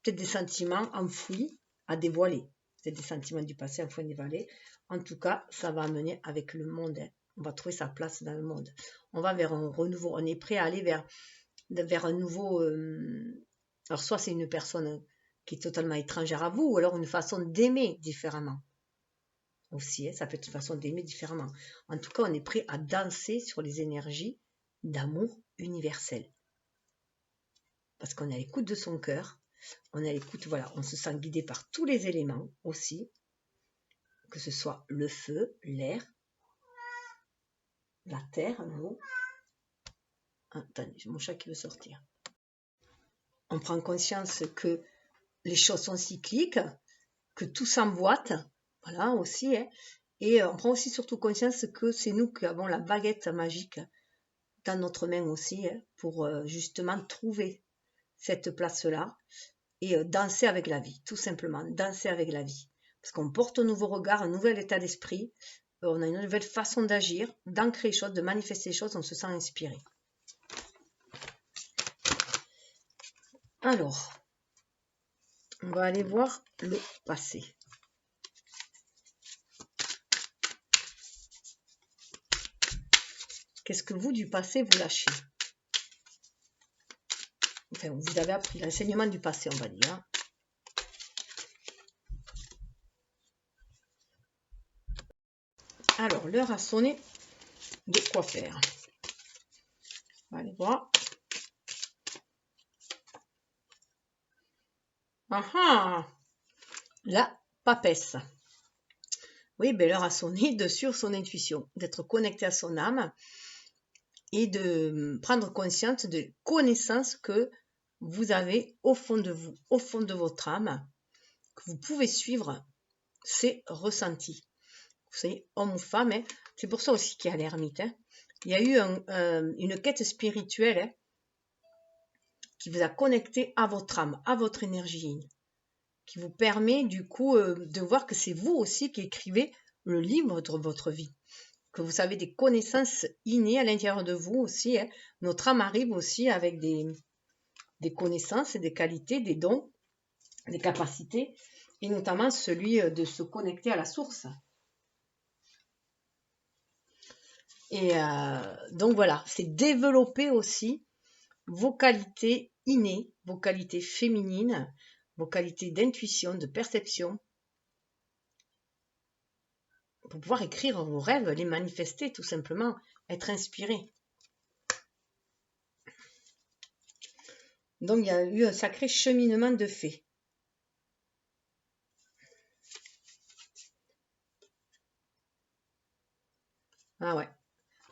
Peut-être des sentiments enfouis à dévoiler. Peut-être des sentiments du passé enfouis à dévoiler. En tout cas, ça va amener avec le monde. On va trouver sa place dans le monde. On va vers un renouveau. On est prêt à aller vers un nouveau... alors, soit c'est une personne qui est totalement étrangère à vous, ou alors une façon d'aimer différemment. Aussi, hein, ça peut être une façon d'aimer différemment. En tout cas, on est prêt à danser sur les énergies d'amour universel. Parce qu'on est à l'écoute de son cœur, on est à l'écoute, voilà, on se sent guidé par tous les éléments aussi, que ce soit le feu, l'air, la terre, l'eau. Attendez, j'ai mon chat qui veut sortir. On prend conscience que les choses sont cycliques, que tout s'emboîte, voilà aussi, hein, et on prend aussi surtout conscience que c'est nous qui avons la baguette magique dans notre main aussi, hein, pour justement trouver cette place-là et danser avec la vie, tout simplement, danser avec la vie. Parce qu'on porte un nouveau regard, un nouvel état d'esprit, on a une nouvelle façon d'agir, d'ancrer les choses, de manifester les choses, on se sent inspiré. Alors, on va aller voir le passé. Qu'est-ce que vous, du passé, vous lâchez? Enfin, vous avez appris l'enseignement du passé, on va dire. Alors, l'heure a sonné de quoi faire. On va aller voir. Ah, la papesse. Oui, ben l'heure a sonné de suivre son intuition, d'être connecté à son âme et de prendre conscience de connaissances que vous avez au fond de vous, au fond de votre âme, que vous pouvez suivre ces ressentis. Vous savez, homme ou femme, hein. C'est pour ça aussi qu'il y a l'ermite. Hein. Il y a eu une quête spirituelle, hein, qui vous a connecté à votre âme, à votre énergie, qui vous permet du coup de voir que c'est vous aussi qui écrivez le livre de votre vie, que vous avez des connaissances innées à l'intérieur de vous aussi. Hein. Notre âme arrive aussi avec des connaissances, des qualités, des dons, des capacités, et notamment celui de se connecter à la source. Et donc voilà, c'est développer aussi vos qualités innées, vos qualités féminines, vos qualités d'intuition, de perception, pour pouvoir écrire vos rêves, les manifester tout simplement, être inspiré. Donc il y a eu un sacré cheminement de fait. Ah ouais.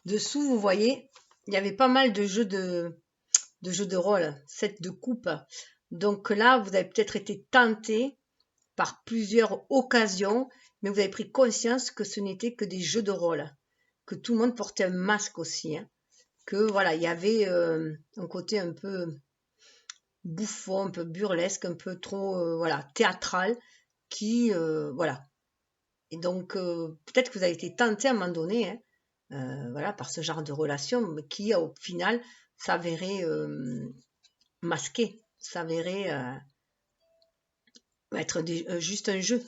Dessous, vous voyez, il y avait pas mal de jeux de rôle, 7 de coupe. Donc là, vous avez peut-être été tenté par plusieurs occasions, mais vous avez pris conscience que ce n'était que des jeux de rôle, que tout le monde portait un masque aussi, hein, que voilà, il y avait un côté un peu bouffon, un peu burlesque, un peu trop voilà, théâtral, qui voilà. Et donc peut-être que vous avez été tenté à un moment donné, hein, voilà, par ce genre de relation, mais qui au final s'avérait masqué, s'avérait être juste un jeu.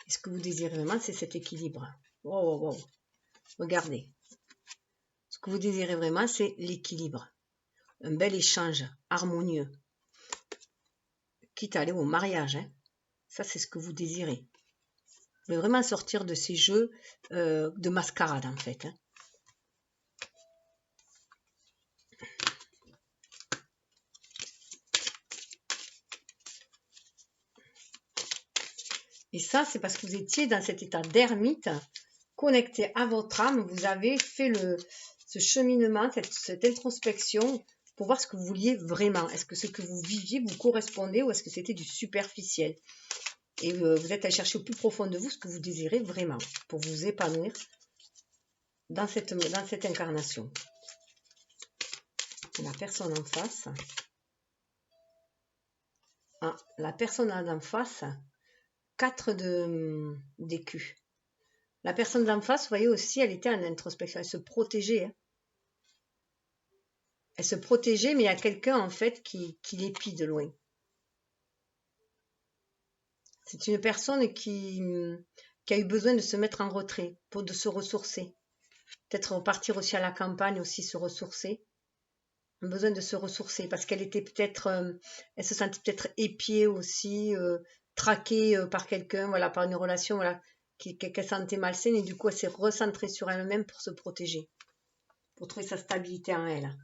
Et ce que vous désirez vraiment, c'est cet équilibre. Wow, wow, wow. Regardez. Ce que vous désirez vraiment, c'est l'équilibre. Un bel échange harmonieux. Quitte à aller au mariage. Hein. Ça, c'est ce que vous désirez. Vous voulez vraiment sortir de ces jeux de mascarade, en fait. Hein. Et ça, c'est parce que vous étiez dans cet état d'ermite, connecté à votre âme. Vous avez fait ce cheminement, cette introspection pour voir ce que vous vouliez vraiment. Est-ce que ce que vous viviez vous correspondait ou est-ce que c'était du superficiel? Et vous êtes allé chercher au plus profond de vous ce que vous désirez vraiment pour vous épanouir dans cette incarnation. La personne en face. Ah, la personne en face, 4 d'écus. La personne d'en face, vous voyez aussi, elle était en introspection, elle se protégeait. Hein. Elle se protégeait, mais il y a quelqu'un en fait qui l'épie de loin. C'est une personne qui a eu besoin de se mettre en retrait, de se ressourcer. Peut-être repartir aussi à la campagne, aussi se ressourcer. Un besoin de se ressourcer, parce qu'elle était peut-être, elle se sentait peut-être épiée aussi, traquée par quelqu'un, voilà, par une relation, voilà, qu'elle sentait malsaine, et du coup elle s'est recentrée sur elle-même pour se protéger, pour trouver sa stabilité en elle.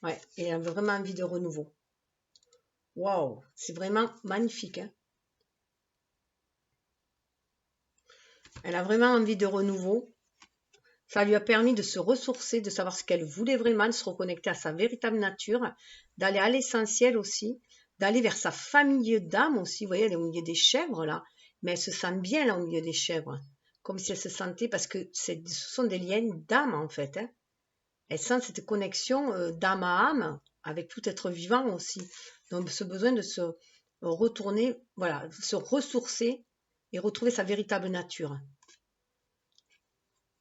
Ouais, et elle avait vraiment envie de renouveau. Waouh, c'est vraiment magnifique. Hein. Elle a vraiment envie de renouveau. Ça lui a permis de se ressourcer, de savoir ce qu'elle voulait vraiment, de se reconnecter à sa véritable nature, d'aller à l'essentiel aussi, d'aller vers sa famille d'âme aussi. Vous voyez, elle est au milieu des chèvres là, mais elle se sent bien là au milieu des chèvres, comme si elle se sentait, parce que ce sont des liens d'âme en fait. Hein. Elle sent cette connexion d'âme à âme avec tout être vivant aussi. Donc ce besoin de se retourner, voilà, se ressourcer et retrouver sa véritable nature.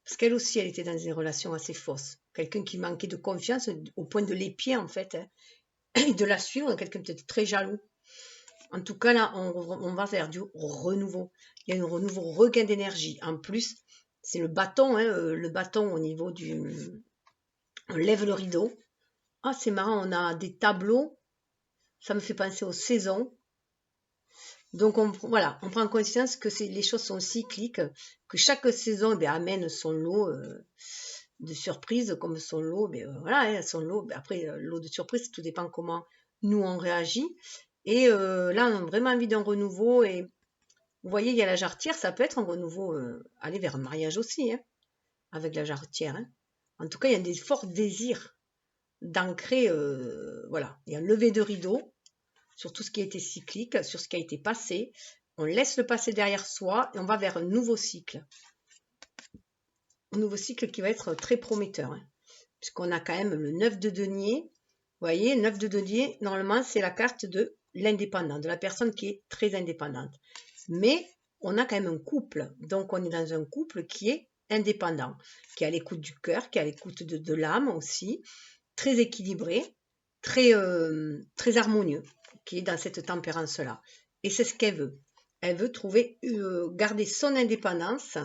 Parce qu'elle aussi, elle était dans des relations assez fausses. Quelqu'un qui manquait de confiance au point de l'épier, en fait, hein, et de la suivre, quelqu'un peut-être très jaloux. En tout cas, là, on va vers du renouveau. Il y a un renouveau, regain d'énergie. En plus, c'est le bâton, hein, le bâton au niveau du... On lève le rideau. Ah, c'est marrant, on a des tableaux. Ça me fait penser aux saisons. Donc, voilà, on prend conscience que les choses sont cycliques, que chaque saison amène son lot de surprises, comme son lot, voilà, hein, son lot. Après, lot de surprises, tout dépend comment nous on réagit. Et là, on a vraiment envie d'un renouveau. Et vous voyez, il y a la jarretière, ça peut être un renouveau, aller vers un mariage aussi, hein, avec la jarretière. Hein. En tout cas, il y a des forts désirs d'ancrer, voilà, il y a un lever de rideau sur tout ce qui a été cyclique, sur ce qui a été passé. On laisse le passé derrière soi et on va vers un nouveau cycle. Un nouveau cycle qui va être très prometteur. Hein, puisqu'on a quand même le 9 de denier. Vous voyez, le 9 de denier, normalement, c'est la carte de l'indépendant, de la personne qui est très indépendante. Mais on a quand même un couple. Donc, on est dans un couple qui est indépendant, qui est à l'écoute du cœur, qui est à l'écoute de l'âme aussi, très équilibré, très harmonieux, qui est dans cette tempérance-là. Et c'est ce qu'elle veut. Elle veut trouver, garder son indépendance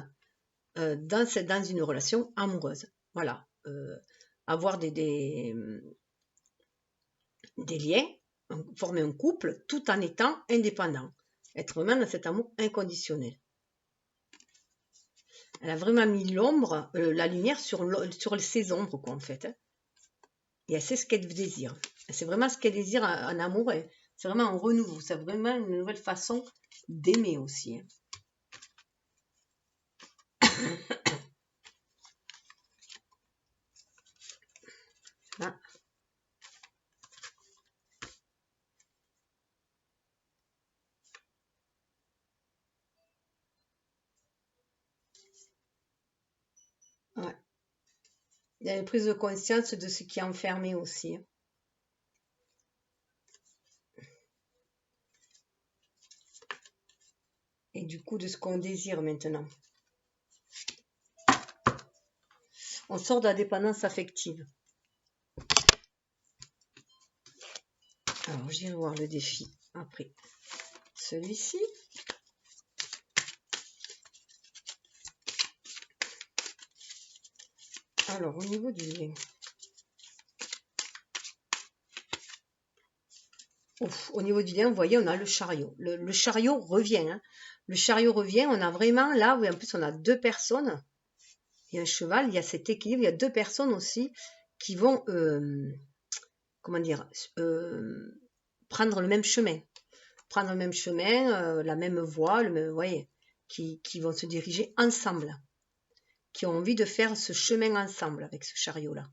dans une relation amoureuse. Voilà. Avoir des liens, former un couple tout en étant indépendant. Être vraiment dans cet amour inconditionnel. Elle a vraiment mis l'ombre, la lumière sur ses ombres, quoi, en fait. Hein. Et elle sait ce qu'elle désire. C'est vraiment ce qu'elle désire en amour. C'est vraiment un renouveau. C'est vraiment une nouvelle façon d'aimer aussi. Hein. Ah. Ouais. Il y a une prise de conscience de ce qui est enfermé aussi. Hein. Et du coup, de ce qu'on désire maintenant. On sort de la dépendance affective. Alors, j'irai voir le défi après celui-ci. Alors, au niveau du lien. Au niveau du lien, vous voyez, on a le chariot. Le chariot revient. Hein. Le chariot revient. On a vraiment, là, oui, en plus, on a deux personnes. Il y a un cheval, il y a cet équilibre. Il y a deux personnes aussi qui vont, comment dire, prendre le même chemin. Prendre le même chemin, la même voie, vous voyez, qui vont se diriger ensemble. Qui ont envie de faire ce chemin ensemble avec ce chariot-là.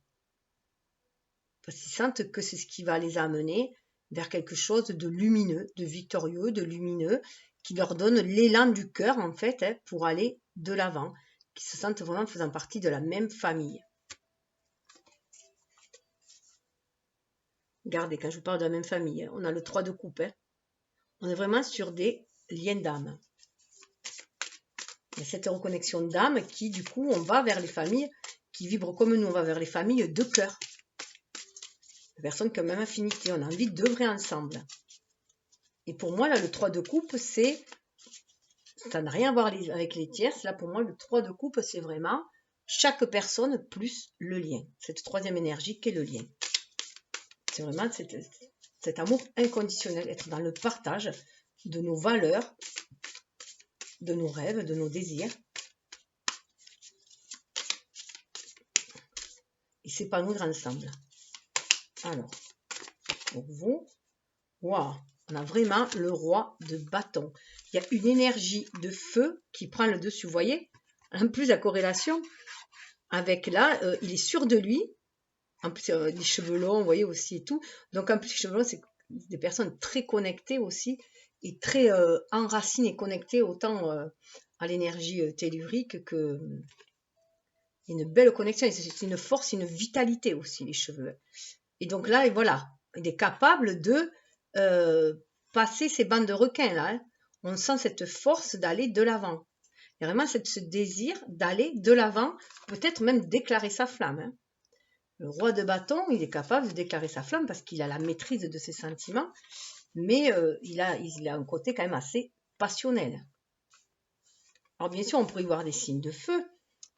Parce qu'ils sentent que c'est ce qui va les amener vers quelque chose de lumineux, de victorieux, de lumineux, qui leur donne l'élan du cœur, en fait, hein, pour aller de l'avant, qui se sentent vraiment faisant partie de la même famille. Regardez, quand je vous parle de la même famille, hein, on a le 3 de coupe. Hein. On est vraiment sur des liens d'âme. Il y a cette reconnexion d'âme qui, du coup, on va vers les familles qui vibrent comme nous, on va vers les familles de cœur. Les personnes qui ont la même affinité, on a envie d'œuvrer ensemble. Et pour moi, là, le 3 de coupe, ça n'a rien à voir avec les tierces. Là, pour moi, le 3 de coupe, c'est vraiment chaque personne plus le lien. Cette troisième énergie qui est le lien. C'est vraiment cet amour inconditionnel, être dans le partage de nos valeurs, de nos rêves, de nos désirs. Et s'épanouir ensemble. Alors, pour vous, waouh, on a vraiment le roi de bâton. Il y a une énergie de feu qui prend le dessus. Vous voyez, en plus la corrélation avec là, il est sûr de lui. En plus, les cheveux longs, vous voyez aussi et tout. Donc, en plus, les cheveux longs, c'est des personnes très connectées aussi et très enracinées et connectées autant à l'énergie tellurique que Il y a une belle connexion, c'est une force, une vitalité aussi, les cheveux. Et donc là, et voilà, il est capable de passer ces bancs de requins là. Hein. On sent cette force d'aller de l'avant. Il y a vraiment ce désir d'aller de l'avant, peut-être même déclarer sa flamme. Hein. Le roi de bâton, il est capable de déclarer sa flamme parce qu'il a la maîtrise de ses sentiments, mais il a un côté quand même assez passionnel. Alors bien sûr, on pourrait y voir des signes de feu,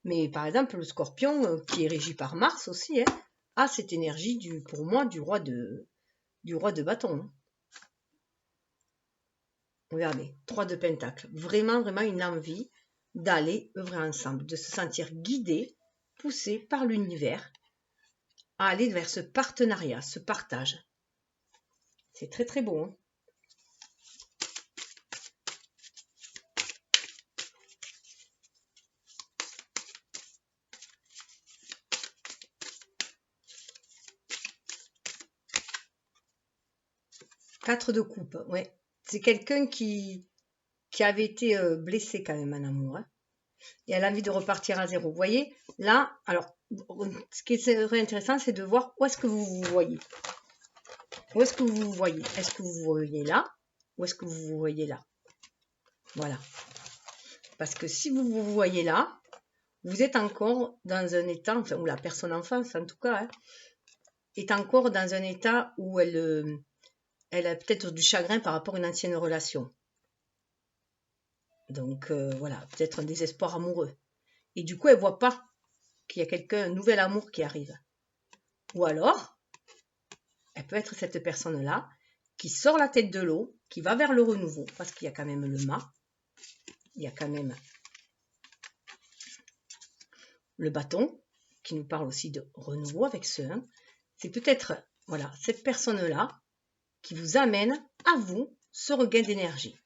mais par exemple, le scorpion, qui est régi par Mars aussi, hein, a cette énergie, pour moi, du roi de bâton. Hein. Regardez, 3 de pentacle. Vraiment, vraiment une envie d'aller œuvrer ensemble, de se sentir guidé, poussé par l'univers à aller vers ce partenariat, ce partage. C'est très très beau. Hein. Quatre de coupe, ouais. C'est quelqu'un qui avait été blessé quand même en amour. Hein. Et elle a envie de repartir à zéro. Vous voyez, là, alors, ce qui est très intéressant, c'est de voir où est-ce que vous vous voyez. Où est-ce que vous vous voyez? Est-ce que vous vous voyez là? Ou est-ce que vous vous voyez là? Voilà. Parce que si vous vous voyez là, vous êtes encore dans un état, enfin, ou la personne en face en tout cas, hein, est encore dans un état où elle a peut-être du chagrin par rapport à une ancienne relation. Donc voilà, peut-être un désespoir amoureux. Et du coup, elle ne voit pas qu'il y a un nouvel amour qui arrive. Ou alors, elle peut être cette personne-là qui sort la tête de l'eau, qui va vers le renouveau, parce qu'il y a quand même le mât, il y a quand même le bâton, qui nous parle aussi de renouveau avec ce 1. C'est peut-être voilà, cette personne-là qui vous amène à vous ce regain d'énergie.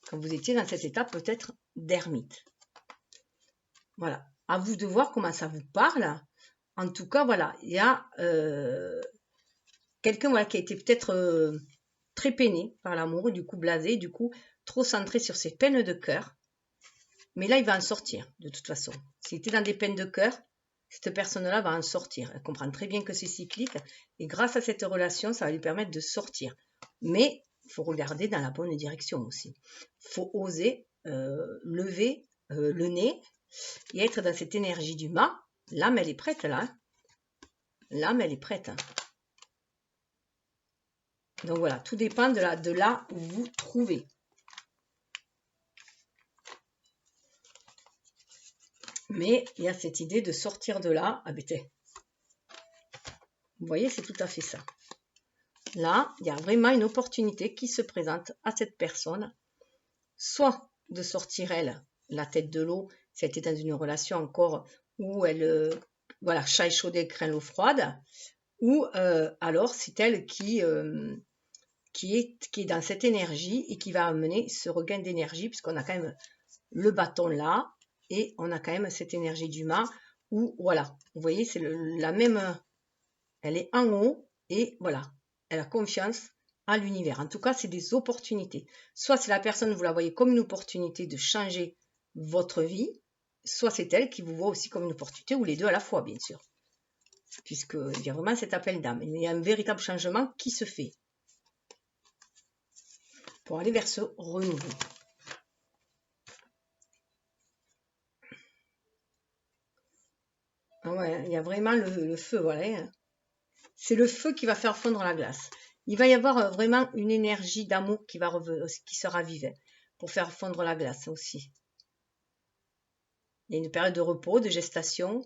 Quand vous étiez dans cet état peut-être d'ermite. Voilà, à vous de voir comment ça vous parle. En tout cas, voilà, il y a quelqu'un voilà, qui a été peut-être très peiné par l'amour, du coup blasé, du coup trop centré sur ses peines de cœur. Mais là, il va en sortir, de toute façon. S'il était dans des peines de cœur, cette personne-là va en sortir. Elle comprend très bien que c'est cyclique. Et grâce à cette relation, ça va lui permettre de sortir. Mais il faut regarder dans la bonne direction aussi. Il faut oser lever le nez et être dans cette énergie du mât. L'âme, elle est prête là. Hein. L'âme, elle est prête. Hein. Donc voilà, tout dépend de là où vous trouvez. Mais il y a cette idée de sortir de là. Ah ben, vous voyez, c'est tout à fait ça. Là, il y a vraiment une opportunité qui se présente à cette personne, soit de sortir elle, la tête de l'eau, si elle était dans une relation encore où elle, voilà, chat échaudé craint l'eau froide, ou alors c'est elle qui est dans cette énergie et qui va amener ce regain d'énergie, puisqu'on a quand même le bâton là, et on a quand même cette énergie du mât, où voilà, vous voyez, c'est la même, elle est en haut, et voilà, elle a confiance à l'univers. En tout cas, c'est des opportunités. Soit c'est la personne, vous la voyez comme une opportunité de changer votre vie, soit c'est elle qui vous voit aussi comme une opportunité, ou les deux à la fois, bien sûr. Puisqu'il y a vraiment cet appel d'âme. Il y a un véritable changement qui se fait pour aller vers ce renouveau. Ah ouais, il y a vraiment le feu, voilà. C'est le feu qui va faire fondre la glace. Il va y avoir vraiment une énergie d'amour qui sera vive pour faire fondre la glace aussi. Il y a une période de repos, de gestation,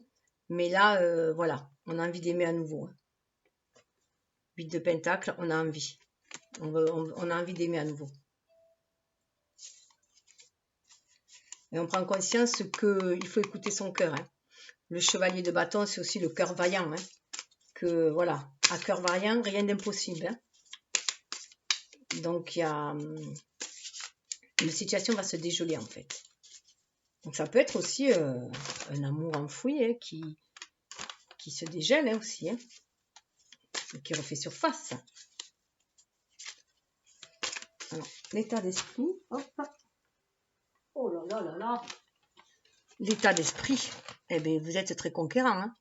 mais là, voilà, on a envie d'aimer à nouveau. 8 de pentacle, on a envie. On a envie d'aimer à nouveau. Et on prend conscience qu'il faut écouter son cœur. Hein. Le chevalier de bâton, c'est aussi le cœur vaillant. Hein. Que voilà, à cœur vaillant, rien d'impossible. Hein. Donc, une situation va se dégeler en fait. Donc, ça peut être aussi un amour enfoui hein, qui se dégèle hein, aussi. Hein, qui refait surface. Alors, l'état d'esprit. Hop. Oh là là là là. l'état d'esprit, eh bien, vous êtes très conquérant. Hein.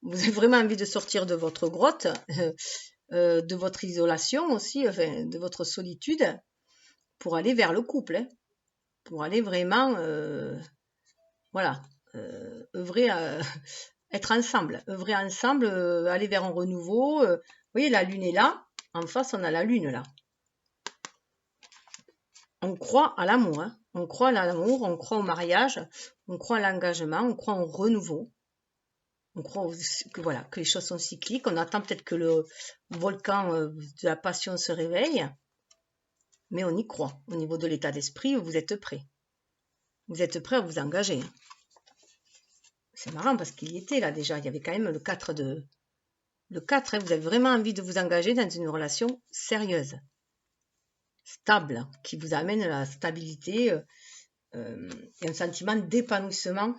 Vous avez vraiment envie de sortir de votre grotte, de votre isolation aussi, enfin, de votre solitude, pour aller vers le couple. Hein, pour aller vraiment, voilà, œuvrer, être ensemble, œuvrer ensemble, aller vers un renouveau. Vous voyez, la lune est là. En face, on a la lune là. On croit à l'amour, hein. On croit à l'amour, on croit au mariage, on croit à l'engagement, on croit au renouveau. On croit que, voilà, que les choses sont cycliques. On attend peut-être que le volcan de la passion se réveille, mais on y croit. Au niveau de l'état d'esprit, vous êtes prêt. Vous êtes prêt à vous engager. C'est marrant parce qu'il y était là déjà. Il y avait quand même le 4 de... Le 4, hein, vous avez vraiment envie de vous engager dans une relation sérieuse, stable, qui vous amène la stabilité et un sentiment d'épanouissement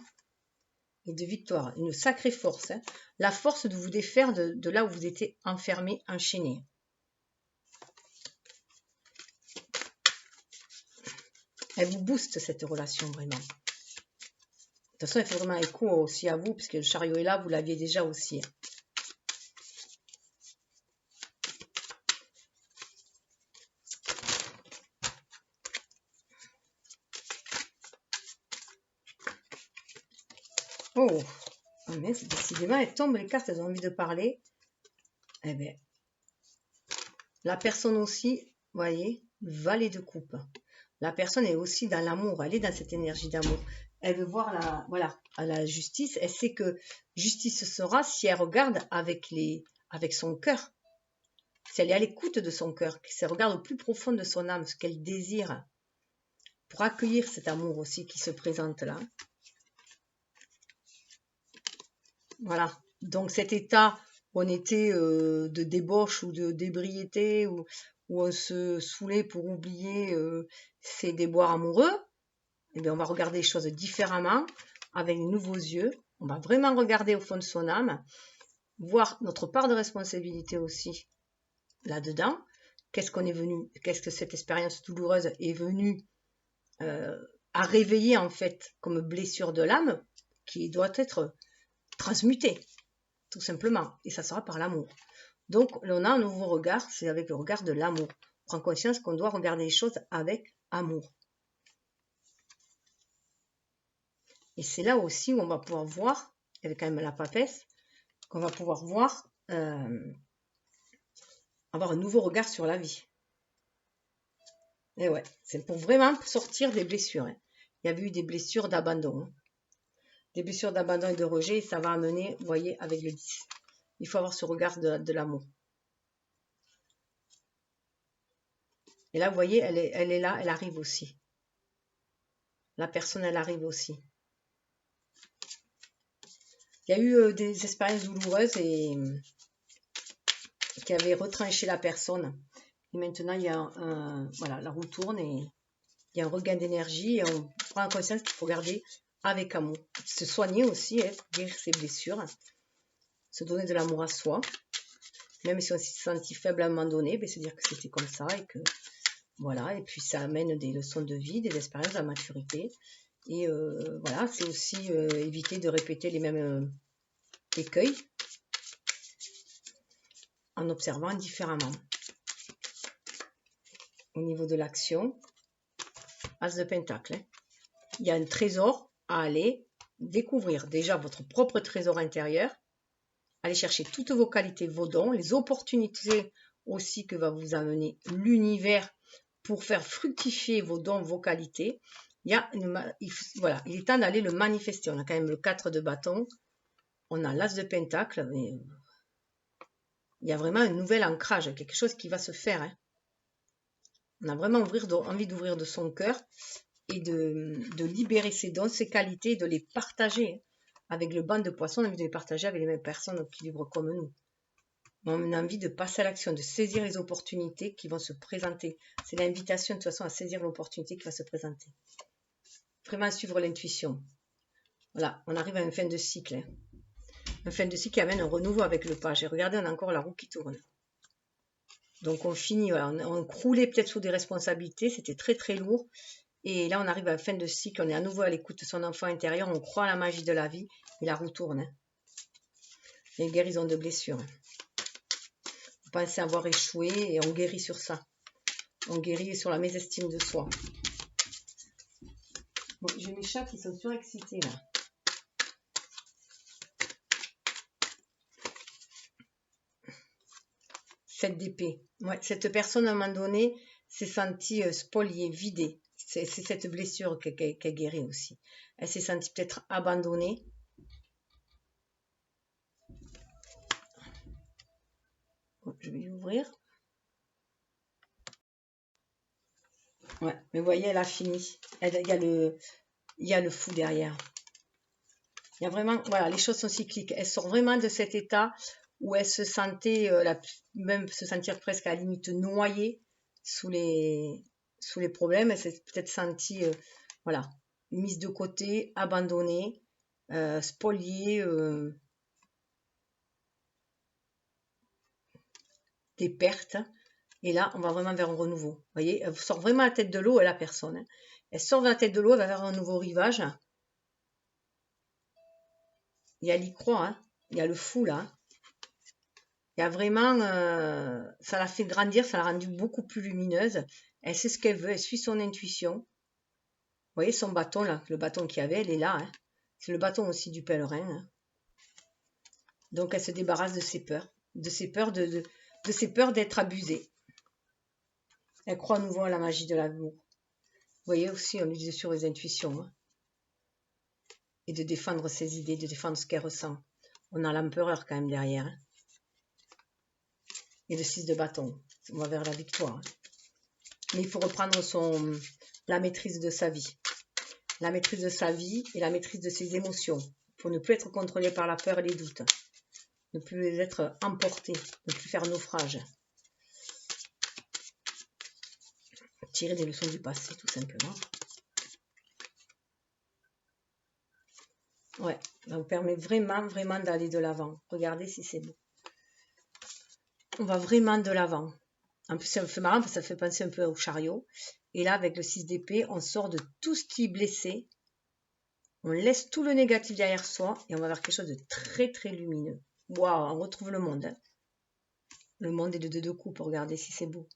et de victoire. Une sacrée force. Hein. La force de vous défaire de là où vous étiez enfermé, enchaîné. Elle vous booste cette relation vraiment. De toute façon, elle fait vraiment écho aussi à vous, puisque le chariot est là, vous l'aviez déjà aussi. Oh, mais décidément, elles tombent les cartes, elles ont envie de parler. Eh bien, la personne aussi, vous voyez, valet de coupe. La personne est aussi dans l'amour, elle est dans cette énergie d'amour. Elle veut voir la justice. Elle sait que justice sera si elle regarde avec son cœur. Si elle est à l'écoute de son cœur, si elle regarde au plus profond de son âme, ce qu'elle désire, pour accueillir cet amour aussi qui se présente là. Voilà. Donc cet état où on était de débauche ou de d'ébriété, où on se saoulait pour oublier ses déboires amoureux, eh bien, on va regarder les choses différemment, avec de nouveaux yeux. On va vraiment regarder au fond de son âme, voir notre part de responsabilité aussi là-dedans. Qu'est-ce que cette expérience douloureuse est venue à réveiller en fait comme blessure de l'âme qui doit être transmutée, tout simplement. Et ça sera par l'amour. Donc, on a un nouveau regard, c'est avec le regard de l'amour. On prend conscience qu'on doit regarder les choses avec amour. Et c'est là aussi où on va pouvoir voir, avec quand même la papesse, qu'on va pouvoir voir, avoir un nouveau regard sur la vie. Et ouais, c'est pour vraiment sortir des blessures. Hein. Il y a eu des blessures d'abandon. Hein. Des blessures d'abandon et de rejet, et ça va amener, vous voyez, avec le 10. Il faut avoir ce regard de l'amour. Et là, vous voyez, elle est là, elle arrive aussi. La personne, elle arrive aussi. Il y a eu des expériences douloureuses et qui avaient retranché la personne. Et maintenant, il y a voilà, la roue tourne et il y a un regain d'énergie et on prend conscience qu'il faut garder avec amour. Se soigner aussi, guérir ses blessures, se donner de l'amour à soi. Même si on s'est senti faible à un moment donné, ben, c'est dire que c'était comme ça et que voilà. Et puis ça amène des leçons de vie, des expériences, de la maturité. Et voilà, c'est aussi éviter de répéter les mêmes écueils en observant différemment. Au niveau de l'action, As de Pentacle. Hein. Il y a un trésor à aller découvrir. Déjà votre propre trésor intérieur. Allez chercher toutes vos qualités, vos dons, les opportunités aussi que va vous amener l'univers pour faire fructifier vos dons, vos qualités. Voilà, il est temps d'aller le manifester. On a quand même le 4 de bâton. On a l'As de Pentacle. Mais il y a vraiment un nouvel ancrage, quelque chose qui va se faire. Hein. On a vraiment envie d'ouvrir de son cœur et de libérer ses dons, ses qualités, de les partager. Avec le banc de poissons, on a envie de les partager avec les mêmes personnes qui vivent comme nous. On a envie de passer à l'action, de saisir les opportunités qui vont se présenter. C'est l'invitation de toute façon à saisir l'opportunité qui va se présenter. Vraiment suivre l'intuition. Voilà, on arrive à une fin de cycle. Hein. Une fin de cycle qui amène un renouveau avec le page. Et regardez, on a encore la roue qui tourne. Donc on finit, voilà, on croulait peut-être sous des responsabilités, c'était très très lourd. Et là, on arrive à la fin de cycle, on est à nouveau à l'écoute de son enfant intérieur, on croit à la magie de la vie, et la roue tourne. Hein. Il y a une guérison de blessures. On pense avoir échoué et on guérit sur ça. On guérit sur la mésestime de soi. Bon, j'ai mes chats qui sont surexcités là. Cette d'épée. Ouais, cette personne, à un moment donné, s'est sentie spoliée, vidée. C'est cette blessure qu'elle guérit aussi. Elle s'est sentie peut-être abandonnée. Bon, je vais l'ouvrir. Ouais, mais vous voyez, elle a fini. Il y a le fou derrière. Il y a vraiment, voilà, les choses sont cycliques. Elle sort vraiment de cet état où elle se sentait, même se sentir presque à la limite noyée sous les problèmes. Elle s'est peut-être sentie, voilà, mise de côté, abandonnée, spoliée, des pertes. Et là, on va vraiment vers un renouveau. Vous voyez, elle sort vraiment à la tête de l'eau, la personne. Hein. Elle sort de la tête de l'eau, elle va vers un nouveau rivage. Il y a l'y croit, hein. Il y a le fou là. Il y a vraiment, ça l'a fait grandir, ça l'a rendue beaucoup plus lumineuse. Elle sait ce qu'elle veut, elle suit son intuition. Vous voyez son bâton là, le bâton qu'il y avait, elle est là. Hein. C'est le bâton aussi du pèlerin. Hein. Donc elle se débarrasse de ses peurs, de ses peurs d'être abusée. Elle croit à nouveau à la magie de l'amour. Vous voyez aussi, on lui dit sur les intuitions. Hein. Et de défendre ses idées, de défendre ce qu'elle ressent. On a l'empereur quand même derrière. Hein. Et le 6 de bâton. On va vers la victoire. Hein. Mais il faut reprendre la maîtrise de sa vie. La maîtrise de sa vie et la maîtrise de ses émotions. Pour ne plus être contrôlé par la peur et les doutes. Ne plus être emporté. Ne plus faire naufrage. Tirer des leçons du passé, tout simplement. Ouais, ça vous permet vraiment, vraiment d'aller de l'avant. Regardez si c'est beau. On va vraiment de l'avant. En plus, ça me fait marrant parce que ça fait penser un peu au chariot. Et là, avec le 6 d'épée, on sort de tout ce qui est blessé. On laisse tout le négatif derrière soi et on va vers quelque chose de très, très lumineux. Waouh, on retrouve le monde. Hein. Le monde est de deux coupes. Regardez si c'est beau.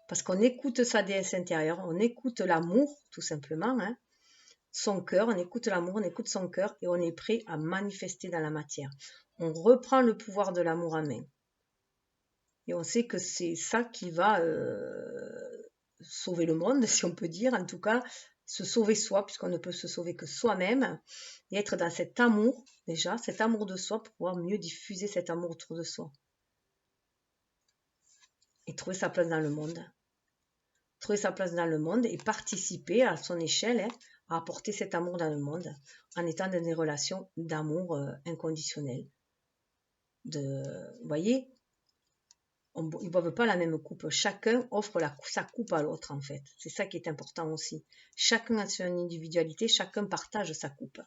Parce qu'on écoute sa déesse intérieure, on écoute l'amour, tout simplement. Hein. Son cœur, on écoute l'amour, on écoute son cœur et on est prêt à manifester dans la matière. On reprend le pouvoir de l'amour en main. Et on sait que c'est ça qui va sauver le monde, si on peut dire. En tout cas, se sauver soi, puisqu'on ne peut se sauver que soi-même. Et être dans cet amour, déjà, cet amour de soi, pour pouvoir mieux diffuser cet amour autour de soi. Et trouver sa place dans le monde. Trouver sa place dans le monde et participer à son échelle hein, à apporter cet amour dans le monde en étant dans des relations d'amour inconditionnel. Vous voyez, ils ne boivent pas la même coupe. Chacun offre sa coupe à l'autre, en fait. C'est ça qui est important aussi. Chacun a son individualité, chacun partage sa coupe.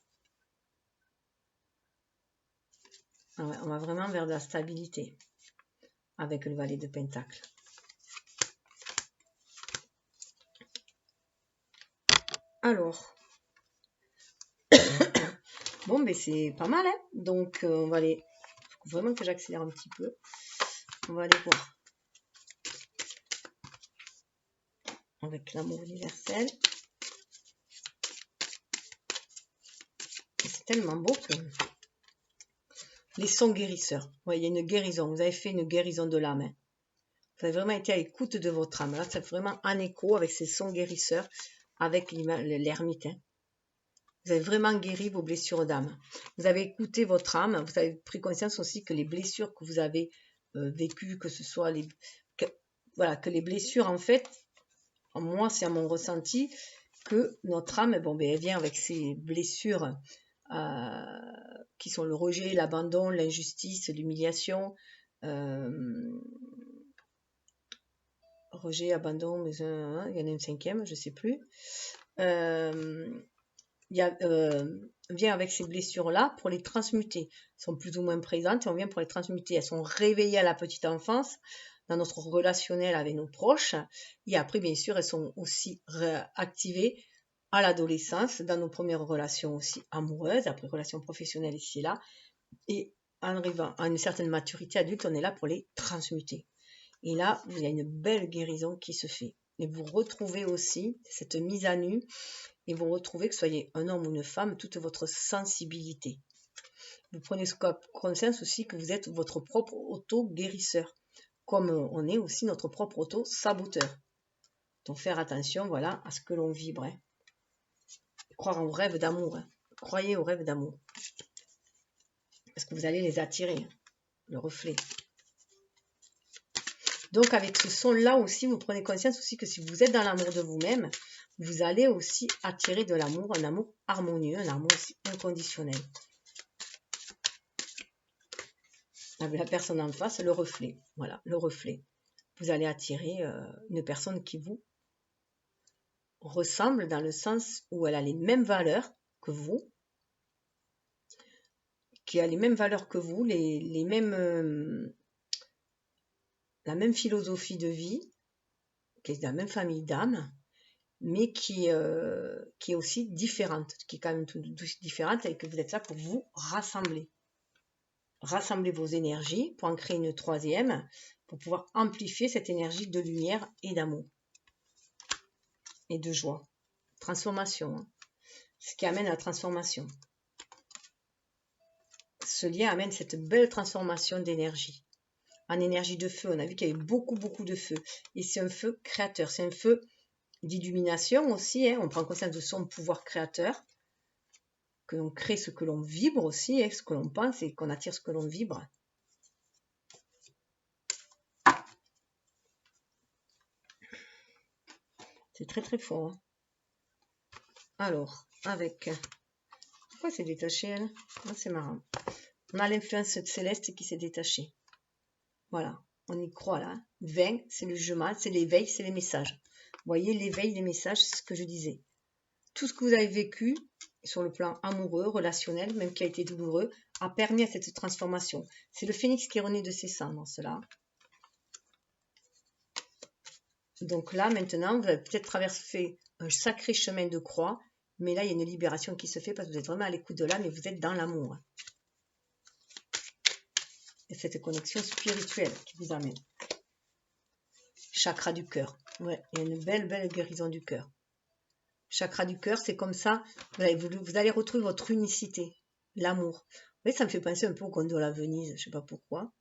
Ah ouais, on va vraiment vers de la stabilité avec le valet de Pentacle. Alors, bon, mais c'est pas mal, hein. Donc, on va aller... Il faut vraiment que j'accélère un petit peu. On va aller voir. Avec l'amour universel. C'est tellement beau que... Les sons guérisseurs. Ouais, il y a une guérison. Vous avez fait une guérison de l'âme. Hein. Vous avez vraiment été à l'écoute de votre âme. Là, c'est vraiment en écho avec ces sons guérisseurs, avec l'ermite. Hein. Vous avez vraiment guéri vos blessures d'âme. Vous avez écouté votre âme. Vous avez pris conscience aussi que les blessures que vous avez vécues, que ce soit que les blessures, en fait, moi, c'est à mon ressenti, que notre âme, bon, ben, elle vient avec ces blessures qui sont le rejet, l'abandon, l'injustice, l'humiliation, rejet, abandon, mais il y en a une cinquième, je ne sais plus. Vient avec ces blessures-là pour les transmuter. Elles sont plus ou moins présentes et on vient pour les transmuter. Elles sont réveillées à la petite enfance, dans notre relationnel avec nos proches. Et après, bien sûr, elles sont aussi activées à l'adolescence, dans nos premières relations aussi amoureuses, après relations professionnelles ici et là. Et en arrivant à une certaine maturité adulte, on est là pour les transmuter. Et là, il y a une belle guérison qui se fait. Et vous retrouvez aussi cette mise à nu, et vous retrouvez, que soyez un homme ou une femme, toute votre sensibilité. Vous prenez conscience aussi que vous êtes votre propre auto-guérisseur, comme on est aussi notre propre auto-saboteur. Donc faire attention, voilà, à ce que l'on vibre. Hein. Croire au rêve d'amour. Hein. Croyez au rêve d'amour. Parce que vous allez les attirer, hein, le reflet. Donc avec ce son-là aussi, vous prenez conscience aussi que si vous êtes dans l'amour de vous-même, vous allez aussi attirer de l'amour, un amour harmonieux, un amour aussi inconditionnel. Avec la personne en face, le reflet. Voilà, le reflet. Vous allez attirer une personne qui vous ressemble dans le sens où elle a les mêmes valeurs que vous, qui a les mêmes valeurs que vous, les mêmes... la même philosophie de vie, qui est de la même famille d'âmes, mais qui est aussi différente, qui est quand même tout différente, et que vous êtes là pour vous rassembler. Rassembler vos énergies pour en créer une troisième, pour pouvoir amplifier cette énergie de lumière et d'amour. Et de joie. Transformation. Hein. Ce qui amène à la transformation. Ce lien amène cette belle transformation d'énergie. En énergie de feu, on a vu qu'il y avait beaucoup de feu. Et c'est un feu créateur, c'est un feu d'illumination aussi. Hein. On prend conscience de son pouvoir créateur. Que l'on crée ce que l'on vibre aussi, hein, ce que l'on pense et qu'on attire ce que l'on vibre. C'est très fort. Hein. Alors, avec... Pourquoi c'est détaché, elle? Oh, c'est marrant. On a l'influence céleste qui s'est détachée. Voilà, on y croit là. 20, c'est le jeu mal, c'est l'éveil, c'est les messages. Vous voyez, l'éveil, les messages, c'est ce que je disais. Tout ce que vous avez vécu sur le plan amoureux, relationnel, même qui a été douloureux, a permis à cette transformation. C'est le phénix qui est rené de ses cendres, cela. Donc là, maintenant, vous avez peut-être traversé un sacré chemin de croix, mais là, il y a une libération qui se fait parce que vous êtes vraiment à l'écoute de l'âme et vous êtes dans l'amour. Et cette connexion spirituelle qui vous amène. Chakra du cœur. Ouais, il y a une belle guérison du cœur. Chakra du cœur, c'est comme ça, vous allez retrouver votre unicité, l'amour. Vous voyez, ça me fait penser un peu au gondola Venise, je ne sais pas pourquoi.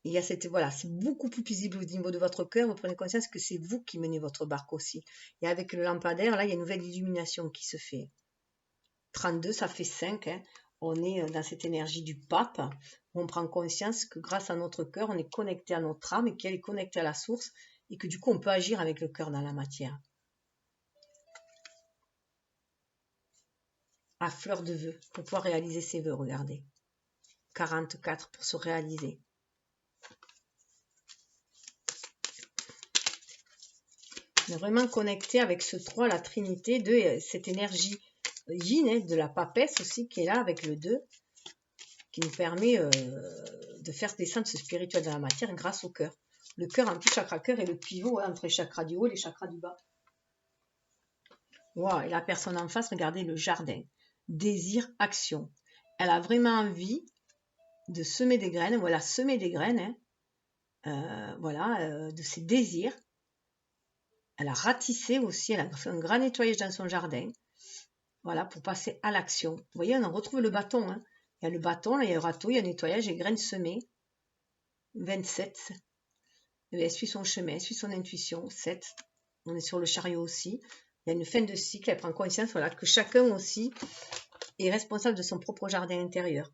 Il y a cette, voilà, c'est beaucoup plus visible au niveau de votre cœur, vous prenez conscience que c'est vous qui menez votre barque aussi. Et avec le lampadaire, là, il y a une nouvelle illumination qui se fait. 32, ça fait 5, hein. On est dans cette énergie du pape, où on prend conscience que grâce à notre cœur, on est connecté à notre âme et qu'elle est connectée à la source, et que du coup, on peut agir avec le cœur dans la matière. À fleur de vœux, pour pouvoir réaliser ses vœux, regardez. 44 pour se réaliser. On est vraiment connecté avec ce 3, la trinité, de cette énergie yin, hein, de la papesse aussi, qui est là avec le 2, qui nous permet de faire descendre ce spirituel dans la matière grâce au cœur. Le cœur, en plus, chakra cœur est le pivot hein, entre les chakras du haut et les chakras du bas. Wow, et la personne en face, regardez le jardin. Désir, action. Elle a vraiment envie de semer des graines. Voilà, semer des graines. Hein, de ses désirs. Elle a ratissé aussi. Elle a fait un grand nettoyage dans son jardin. Voilà, pour passer à l'action. Vous voyez, on en retrouve le bâton. Hein. Il y a le bâton, là, il y a le râteau, il y a le nettoyage et graines semées. 27. Elle suit son chemin, elle suit son intuition. 7. On est sur le chariot aussi. Il y a une fin de cycle, elle prend conscience voilà, que chacun aussi est responsable de son propre jardin intérieur.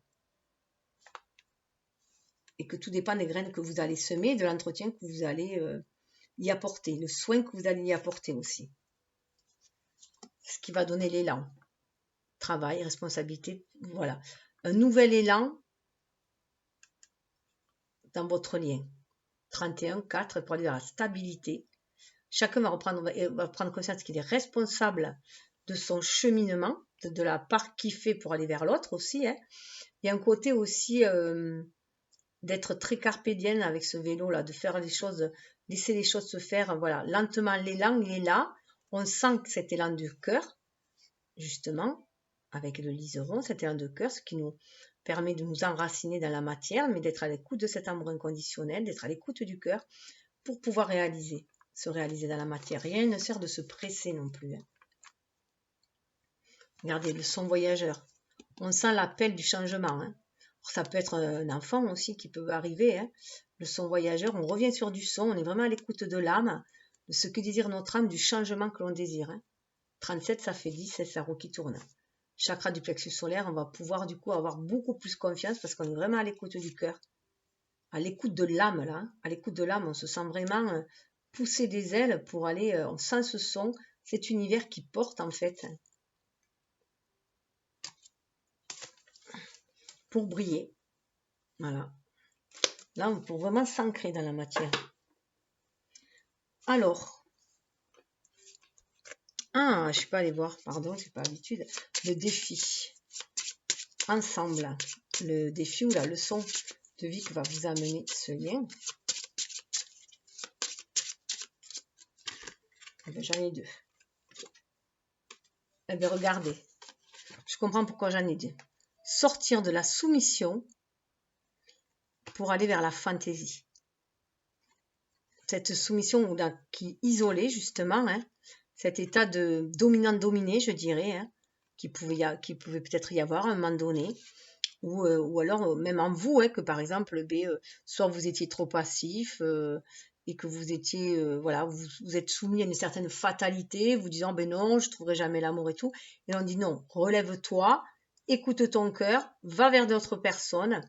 Et que tout dépend des graines que vous allez semer et de l'entretien que vous allez y apporter, le soin que vous allez y apporter aussi. Ce qui va donner l'élan. Travail, responsabilité, voilà. Un nouvel élan dans votre lien. 31, 4, pour aller dans la stabilité. Chacun va prendre conscience qu'il est responsable de son cheminement, de la part qu'il fait pour aller vers l'autre aussi. Hein. Il y a un côté aussi d'être très carpédienne avec ce vélo-là, de faire les choses, laisser les choses se faire, voilà, lentement, l'élan, il est là. On sent que cet élan du cœur, justement, avec le liseron, cet élan de cœur, ce qui nous permet de nous enraciner dans la matière, mais d'être à l'écoute de cet amour inconditionnel, d'être à l'écoute du cœur, pour pouvoir se réaliser dans la matière. Rien ne sert de se presser non plus. Hein. Regardez, le son voyageur. On sent l'appel du changement. Hein. Ça peut être un enfant aussi qui peut arriver. Hein. Le son voyageur, on revient sur du son, on est vraiment à l'écoute de l'âme, de ce que désire notre âme, du changement que l'on désire. Hein. 37, ça fait 10, c'est sa roue qui tourne. Chakra du plexus solaire, on va pouvoir du coup avoir beaucoup plus confiance parce qu'on est vraiment à l'écoute du cœur, à l'écoute de l'âme là. Hein. À l'écoute de l'âme, on se sent vraiment pousser des ailes pour aller, on sent ce son, cet univers qui porte en fait. Pour briller. Voilà. Là, pour vraiment s'ancrer dans la matière. Alors, je ne suis pas allée voir, pardon, c'est pas l'habitude. Le défi. Ensemble. Le défi ou la leçon de vie que va vous amener ce lien. Eh bien, j'en ai 2. Eh bien, regardez. Je comprends pourquoi j'en ai 2. Sortir de la soumission pour aller vers la fantaisie. Cette soumission qui est isolée, justement, hein, cet état de dominant-dominé, je dirais, hein, qui pouvait peut-être y avoir à un moment donné, ou alors même en vous, hein, que par exemple, soit vous étiez trop passif et que vous étiez, voilà, vous êtes soumis à une certaine fatalité, vous disant, ben non, je ne trouverai jamais l'amour et tout. Et on dit non, relève-toi, écoute ton cœur, va vers d'autres personnes,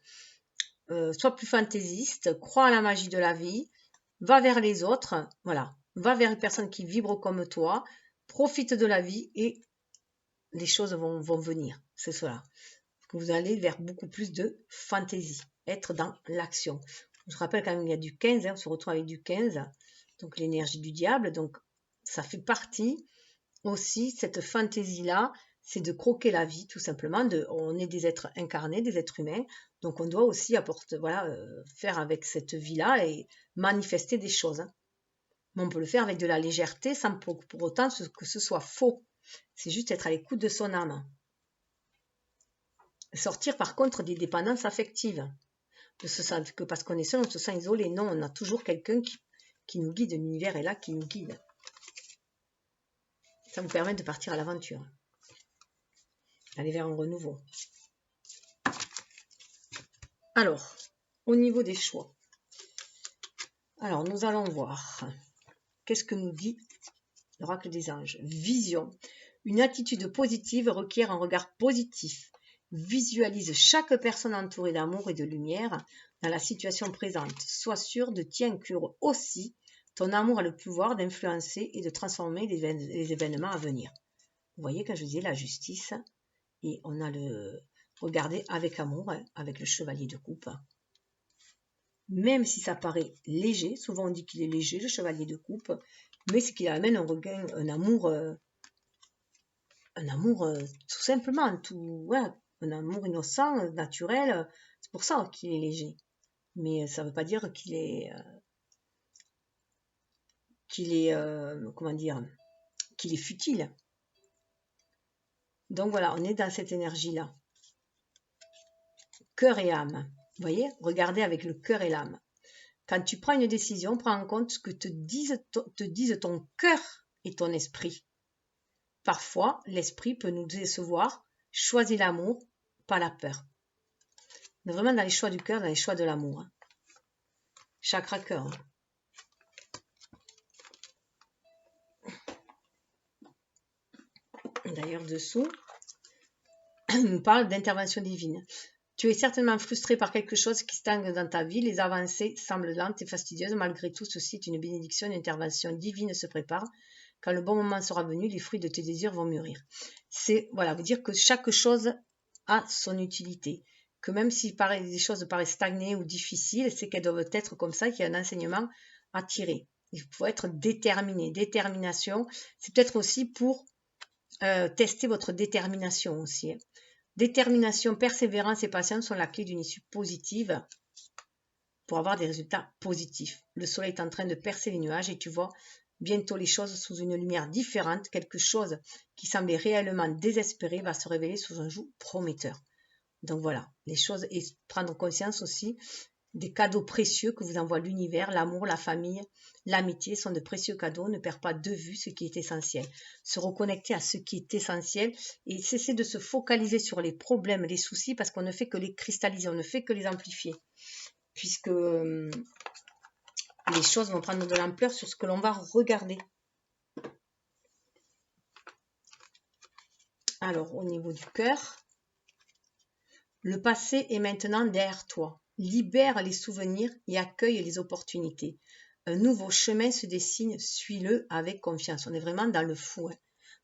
sois plus fantaisiste, crois à la magie de la vie, va vers les autres, voilà, va vers une personne qui vibre comme toi, profite de la vie et les choses vont venir, c'est cela. Vous allez vers beaucoup plus de fantaisie, être dans l'action. Je vous rappelle quand même qu'il y a du 15, hein, on se retrouve avec du 15, donc l'énergie du diable, donc ça fait partie aussi, cette fantaisie-là, c'est de croquer la vie, tout simplement. On est des êtres incarnés, des êtres humains, donc on doit aussi faire avec cette vie-là et manifester des choses. Hein. Mais on peut le faire avec de la légèreté, sans pour autant que ce soit faux. C'est juste être à l'écoute de son âme. Sortir par contre des dépendances affectives. Que parce qu'on est seul, on se sent isolé. Non, on a toujours quelqu'un qui nous guide. L'univers est là, qui nous guide. Ça vous permet de partir à l'aventure. Aller vers un renouveau. Alors, au niveau des choix. Alors, nous allons voir. Qu'est-ce que nous dit l'oracle des anges? Vision. Une attitude positive requiert un regard positif. Visualise chaque personne entourée d'amour et de lumière dans la situation présente. Sois sûr de t'y inclure aussi. Ton amour a le pouvoir d'influencer et de transformer les événements à venir. Vous voyez, quand je disais la justice, et on a le regarder avec amour, hein, avec le chevalier de coupe. Même si ça paraît léger, souvent on dit qu'il est léger, le chevalier de coupe, mais c'est qu'il amène un amour tout simplement, un amour innocent, naturel, c'est pour ça qu'il est léger. Mais ça ne veut pas dire qu'il est futile. Donc voilà, on est dans cette énergie-là. Cœur et âme. Vous voyez, regardez avec le cœur et l'âme. Quand tu prends une décision, prends en compte ce que te disent ton cœur et ton esprit. Parfois, l'esprit peut nous décevoir. Choisis l'amour, pas la peur. On est vraiment dans les choix du cœur, dans les choix de l'amour. Hein. Chakra cœur. Hein. D'ailleurs, dessous, on nous parle d'intervention divine. Tu es certainement frustré par quelque chose qui stagne dans ta vie. Les avancées semblent lentes et fastidieuses. Malgré tout, ceci est une bénédiction. Une intervention divine se prépare. Quand le bon moment sera venu, les fruits de tes désirs vont mûrir. C'est, voilà, vous dire que chaque chose a son utilité. Que même si des choses paraissent stagnées ou difficiles, c'est qu'elles doivent être comme ça, qu'il y a un enseignement à tirer. Il faut être déterminé. Détermination, c'est peut-être aussi pour tester votre détermination aussi. Détermination, persévérance et patience sont la clé d'une issue positive. pour avoir des résultats positifs. Le soleil est en train de percer les nuages et tu vois bientôt les choses sous une lumière différente. Quelque chose qui semblait réellement désespéré va se révéler sous un jour prometteur. Donc voilà, les choses, et prendre conscience aussi des cadeaux précieux que vous envoie l'univers, l'amour, la famille, l'amitié sont de précieux cadeaux. Ne perds pas de vue ce qui est essentiel. Se reconnecter à ce qui est essentiel et cesser de se focaliser sur les problèmes, les soucis, parce qu'on ne fait que les cristalliser, on ne fait que les amplifier. Puisque les choses vont prendre de l'ampleur sur ce que l'on va regarder. Alors, au niveau du cœur, le passé est maintenant derrière toi. Libère les souvenirs et accueille les opportunités. Un nouveau chemin se dessine, suis-le avec confiance. On est vraiment dans le fou,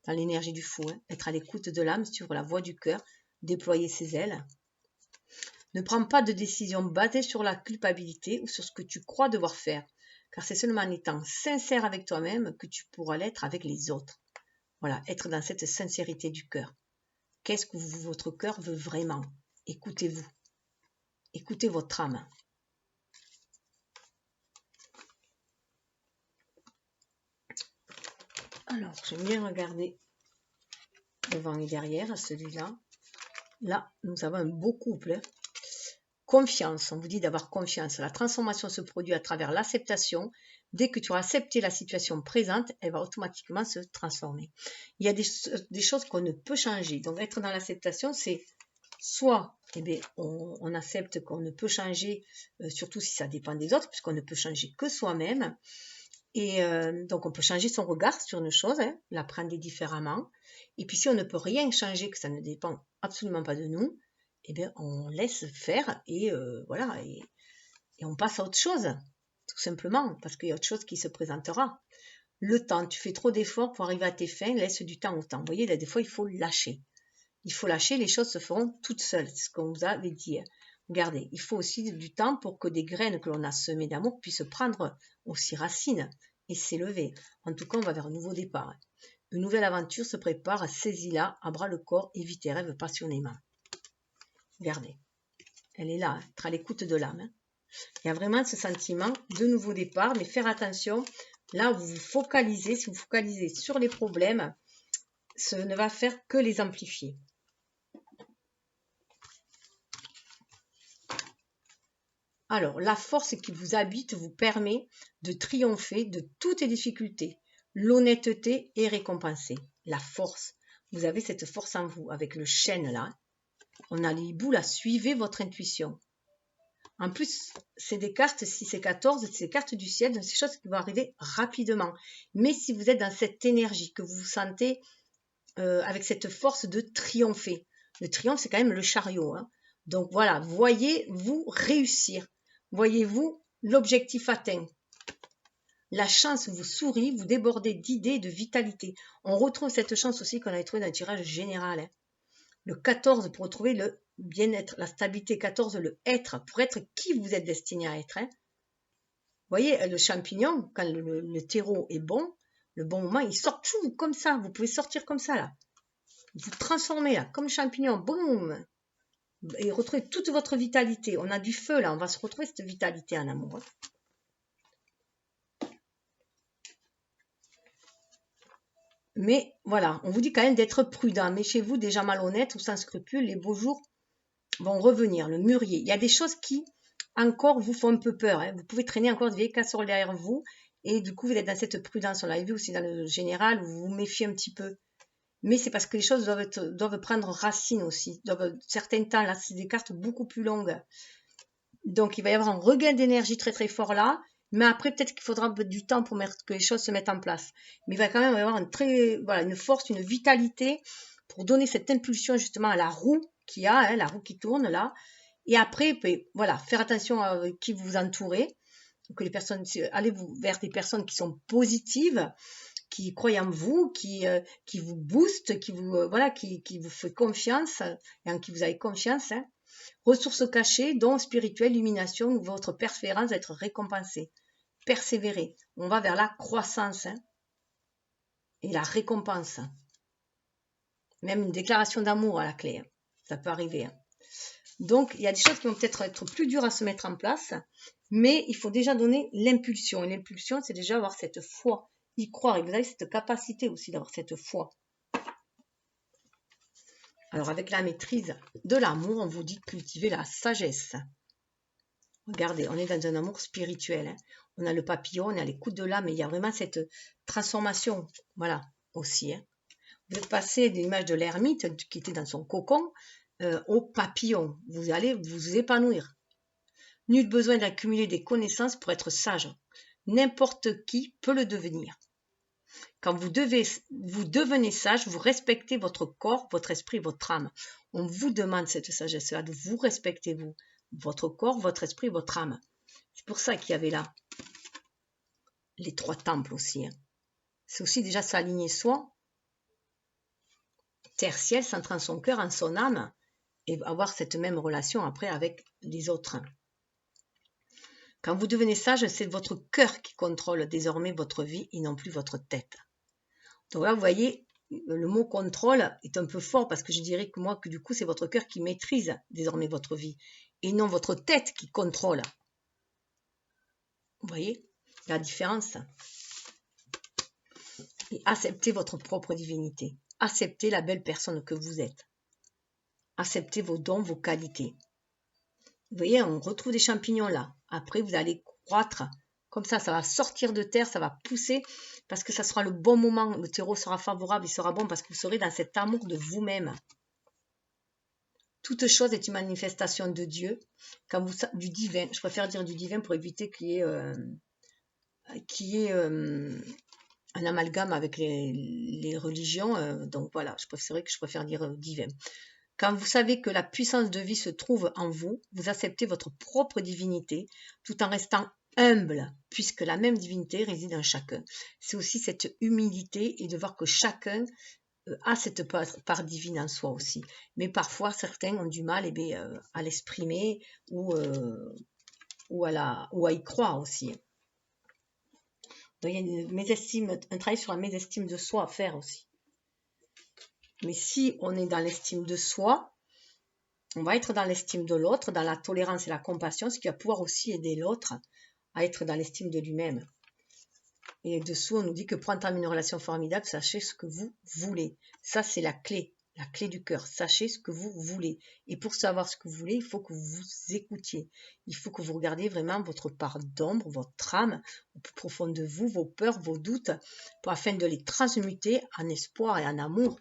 dans l'énergie du fou. Être à l'écoute de l'âme, suivre la voie du cœur, déployer ses ailes. Ne prends pas de décision basée sur la culpabilité ou sur ce que tu crois devoir faire, car c'est seulement en étant sincère avec toi-même que tu pourras l'être avec les autres. Voilà, être dans cette sincérité du cœur. Qu'est-ce que votre cœur veut vraiment? Écoutez-vous. Écoutez votre âme. Alors, j'aime bien regarder devant et derrière celui-là. Là, nous avons un beau couple. Confiance, on vous dit d'avoir confiance. La transformation se produit à travers l'acceptation. Dès que tu auras accepté la situation présente, elle va automatiquement se transformer. Il y a des choses qu'on ne peut changer. Donc, être dans l'acceptation, c'est soit on accepte qu'on ne peut changer, surtout si ça dépend des autres, puisqu'on ne peut changer que soi-même. Et donc, on peut changer son regard sur une chose, l'apprendre différemment. Et puis, si on ne peut rien changer, que ça ne dépend absolument pas de nous, on laisse faire et voilà, et on passe à autre chose, tout simplement, parce qu'il y a autre chose qui se présentera. Le temps, tu fais trop d'efforts pour arriver à tes fins, laisse du temps au temps. Vous voyez, là, des fois, il faut lâcher. Il faut lâcher, les choses se feront toutes seules, c'est ce qu'on vous avait dit. Regardez, il faut aussi du temps pour que des graines que l'on a semées d'amour puissent prendre aussi racine et s'élever. En tout cas, on va vers un nouveau départ. Une nouvelle aventure se prépare, saisis-la, à bras le corps et vis tes rêves passionnément. Regardez, elle est là, être à l'écoute de l'âme. Il y a vraiment ce sentiment de nouveau départ, mais faire attention, là où vous vous focalisez, si vous focalisez sur les problèmes, ce ne va faire que les amplifier. Alors, la force qui vous habite vous permet de triompher de toutes les difficultés. L'honnêteté est récompensée. La force, vous avez cette force en vous, avec le chêne là. On a les hiboux là, suivez votre intuition. En plus, c'est des cartes, si c'est 14, c'est des cartes du ciel, donc c'est des choses qui vont arriver rapidement. Mais si vous êtes dans cette énergie, que vous vous sentez avec cette force de triompher. Le triomphe, c'est quand même le chariot. Donc voilà, voyez-vous réussir. Voyez-vous l'objectif atteint. La chance vous sourit, vous débordez d'idées et de vitalité. On retrouve cette chance aussi qu'on avait trouvée dans le tirage général. Le 14 pour retrouver le bien-être, la stabilité. 14, le être, pour être qui vous êtes destiné à être. Vous voyez, le champignon, quand le terreau est bon, le bon moment, il sort tout comme ça. Vous pouvez sortir comme ça là. Vous transformez là, comme champignon, boum, et retrouvez toute votre vitalité. On a du feu là, on va se retrouver cette vitalité en amour. Mais voilà, on vous dit quand même d'être prudent. Méfiez-vous des gens malhonnêtes ou sans scrupules, les beaux jours vont revenir, le mûrier. Il y a des choses qui encore vous font un peu peur. Vous pouvez traîner encore des vieilles casseroles derrière vous et du coup vous êtes dans cette prudence. On l'a vu aussi dans le général, où vous vous méfiez un petit peu. Mais c'est parce que les choses doivent prendre racine aussi. Certains temps, là, c'est des cartes beaucoup plus longues. Donc, il va y avoir un regain d'énergie très très fort là. Mais après, peut-être qu'il faudra du temps pour que les choses se mettent en place. Mais il va quand même y avoir une force, une vitalité pour donner cette impulsion justement à la roue qu'il y a, la roue qui tourne là. Et après, voilà, faire attention à qui vous entourez. Que les personnes, allez vers des personnes qui sont positives, qui croient en vous, qui vous booste, qui vous fait confiance et en qui vous avez confiance. Ressources cachées, dons spirituels, illumination, votre persévérance va être récompensée. Persévérer. On va vers la croissance et la récompense. Même une déclaration d'amour à la clé. Ça peut arriver. Donc, il y a des choses qui vont peut-être être plus dures à se mettre en place. Mais il faut déjà donner l'impulsion. Et l'impulsion, c'est déjà avoir cette foi, y croire. Et vous avez cette capacité aussi d'avoir cette foi. Alors, avec la maîtrise de l'amour, on vous dit de cultiver la sagesse. Regardez, on est dans un amour spirituel. Hein. On a le papillon, on a les coups de l'âme, mais il y a vraiment cette transformation. Voilà, aussi. Hein. Vous êtes passé de l'image de l'ermite qui était dans son cocon au papillon. Vous allez vous épanouir. Nul besoin d'accumuler des connaissances pour être sage. N'importe qui peut le devenir. Quand vous devenez sage, vous respectez votre corps, votre esprit, votre âme. On vous demande cette sagesse-là, de vous respecter, vous, votre corps, votre esprit, votre âme. C'est pour ça qu'il y avait là les 3 temples aussi. Hein. C'est aussi déjà s'aligner soi, terre, ciel, centrant son cœur en son âme et avoir cette même relation après avec les autres. Quand vous devenez sage, c'est votre cœur qui contrôle désormais votre vie et non plus votre tête. Donc là, vous voyez, le mot contrôle est un peu fort parce que je dirais que moi, que du coup, c'est votre cœur qui maîtrise désormais votre vie et non votre tête qui contrôle. Vous voyez la différence? Et acceptez votre propre divinité. Acceptez la belle personne que vous êtes. Acceptez vos dons, vos qualités. Vous voyez, on retrouve des champignons là. Après, vous allez croître. Comme ça va sortir de terre, ça va pousser parce que ça sera le bon moment. Le terreau sera favorable, il sera bon parce que vous serez dans cet amour de vous-même. Toute chose est une manifestation de Dieu, du divin. Je préfère dire du divin pour éviter qu'il y ait un amalgame avec les religions. Donc voilà, je préfère dire divin. Quand vous savez que la puissance de vie se trouve en vous, vous acceptez votre propre divinité tout en restant humble, puisque la même divinité réside en chacun. C'est aussi cette humilité et de voir que chacun a cette part divine en soi aussi. Mais parfois, certains ont du mal à l'exprimer ou à y croire aussi. Donc, il y a un travail sur la mésestime de soi à faire aussi. Mais si on est dans l'estime de soi, on va être dans l'estime de l'autre, dans la tolérance et la compassion, ce qui va pouvoir aussi aider l'autre à être dans l'estime de lui-même. Et dessous, on nous dit que pour entamer une relation formidable, sachez ce que vous voulez. Ça, c'est la clé du cœur. Sachez ce que vous voulez. Et pour savoir ce que vous voulez, il faut que vous vous écoutiez. Il faut que vous regardiez vraiment votre part d'ombre, votre âme, au plus profond de vous, vos peurs, vos doutes, afin de les transmuter en espoir et en amour,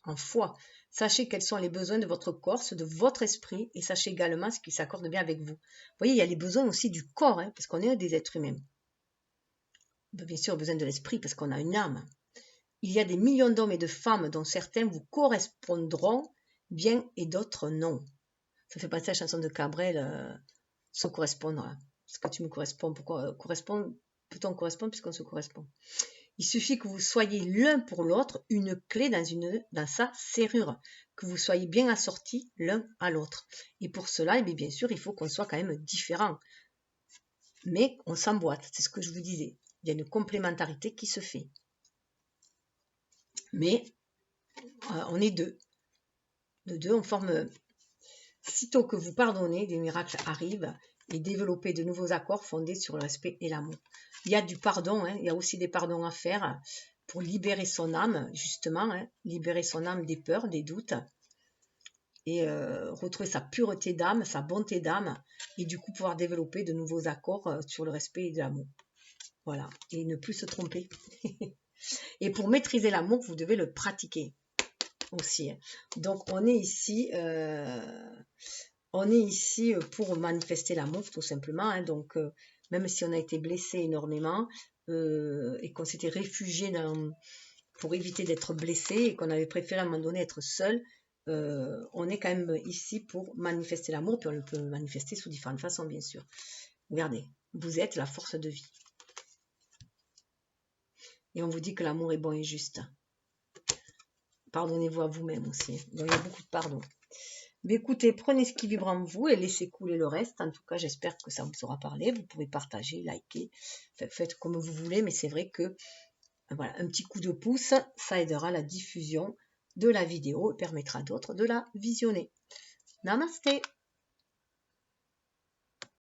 en foi. Sachez quels sont les besoins de votre corps, ceux de votre esprit, et sachez également ce qui s'accorde bien avec vous. Vous voyez, il y a les besoins aussi du corps, parce qu'on est des êtres humains. Bien sûr, besoin de l'esprit, parce qu'on a une âme. Il y a des millions d'hommes et de femmes dont certains vous correspondront bien et d'autres non. Ça fait penser à la chanson de Cabrel, se correspondre. Est-ce que tu me corresponds? Pourquoi peut-on correspondre puisqu'on se correspond? Il suffit que vous soyez l'un pour l'autre une clé dans sa serrure, que vous soyez bien assortis l'un à l'autre. Et pour cela, bien sûr, il faut qu'on soit quand même différents. Mais on s'emboîte, c'est ce que je vous disais. Il y a une complémentarité qui se fait. Mais on est deux. De deux, on forme. Sitôt que vous pardonnez, des miracles arrivent et développez de nouveaux accords fondés sur le respect et l'amour. Il y a du pardon, il y a aussi des pardons à faire pour libérer son âme, justement, libérer son âme des peurs, des doutes, et retrouver sa pureté d'âme, sa bonté d'âme, et du coup pouvoir développer de nouveaux accords sur le respect et l'amour. Voilà, et ne plus se tromper. Et pour maîtriser l'amour, vous devez le pratiquer aussi. Donc on est ici pour manifester l'amour tout simplement. Donc même si on a été blessé énormément et qu'on s'était réfugié pour éviter d'être blessé et qu'on avait préféré à un moment donné être seul, on est quand même ici pour manifester l'amour, puis on le peut manifester sous différentes façons bien sûr. Regardez, vous êtes la force de vie. Et on vous dit que l'amour est bon et juste. Pardonnez-vous à vous-même aussi. Donc il y a beaucoup de pardon. Mais écoutez, prenez ce qui vibre en vous et laissez couler le reste. En tout cas, j'espère que ça vous aura parlé. Vous pouvez partager, liker, faites comme vous voulez. Mais c'est vrai que voilà, un petit coup de pouce, ça aidera la diffusion de la vidéo et permettra à d'autres de la visionner. Namasté!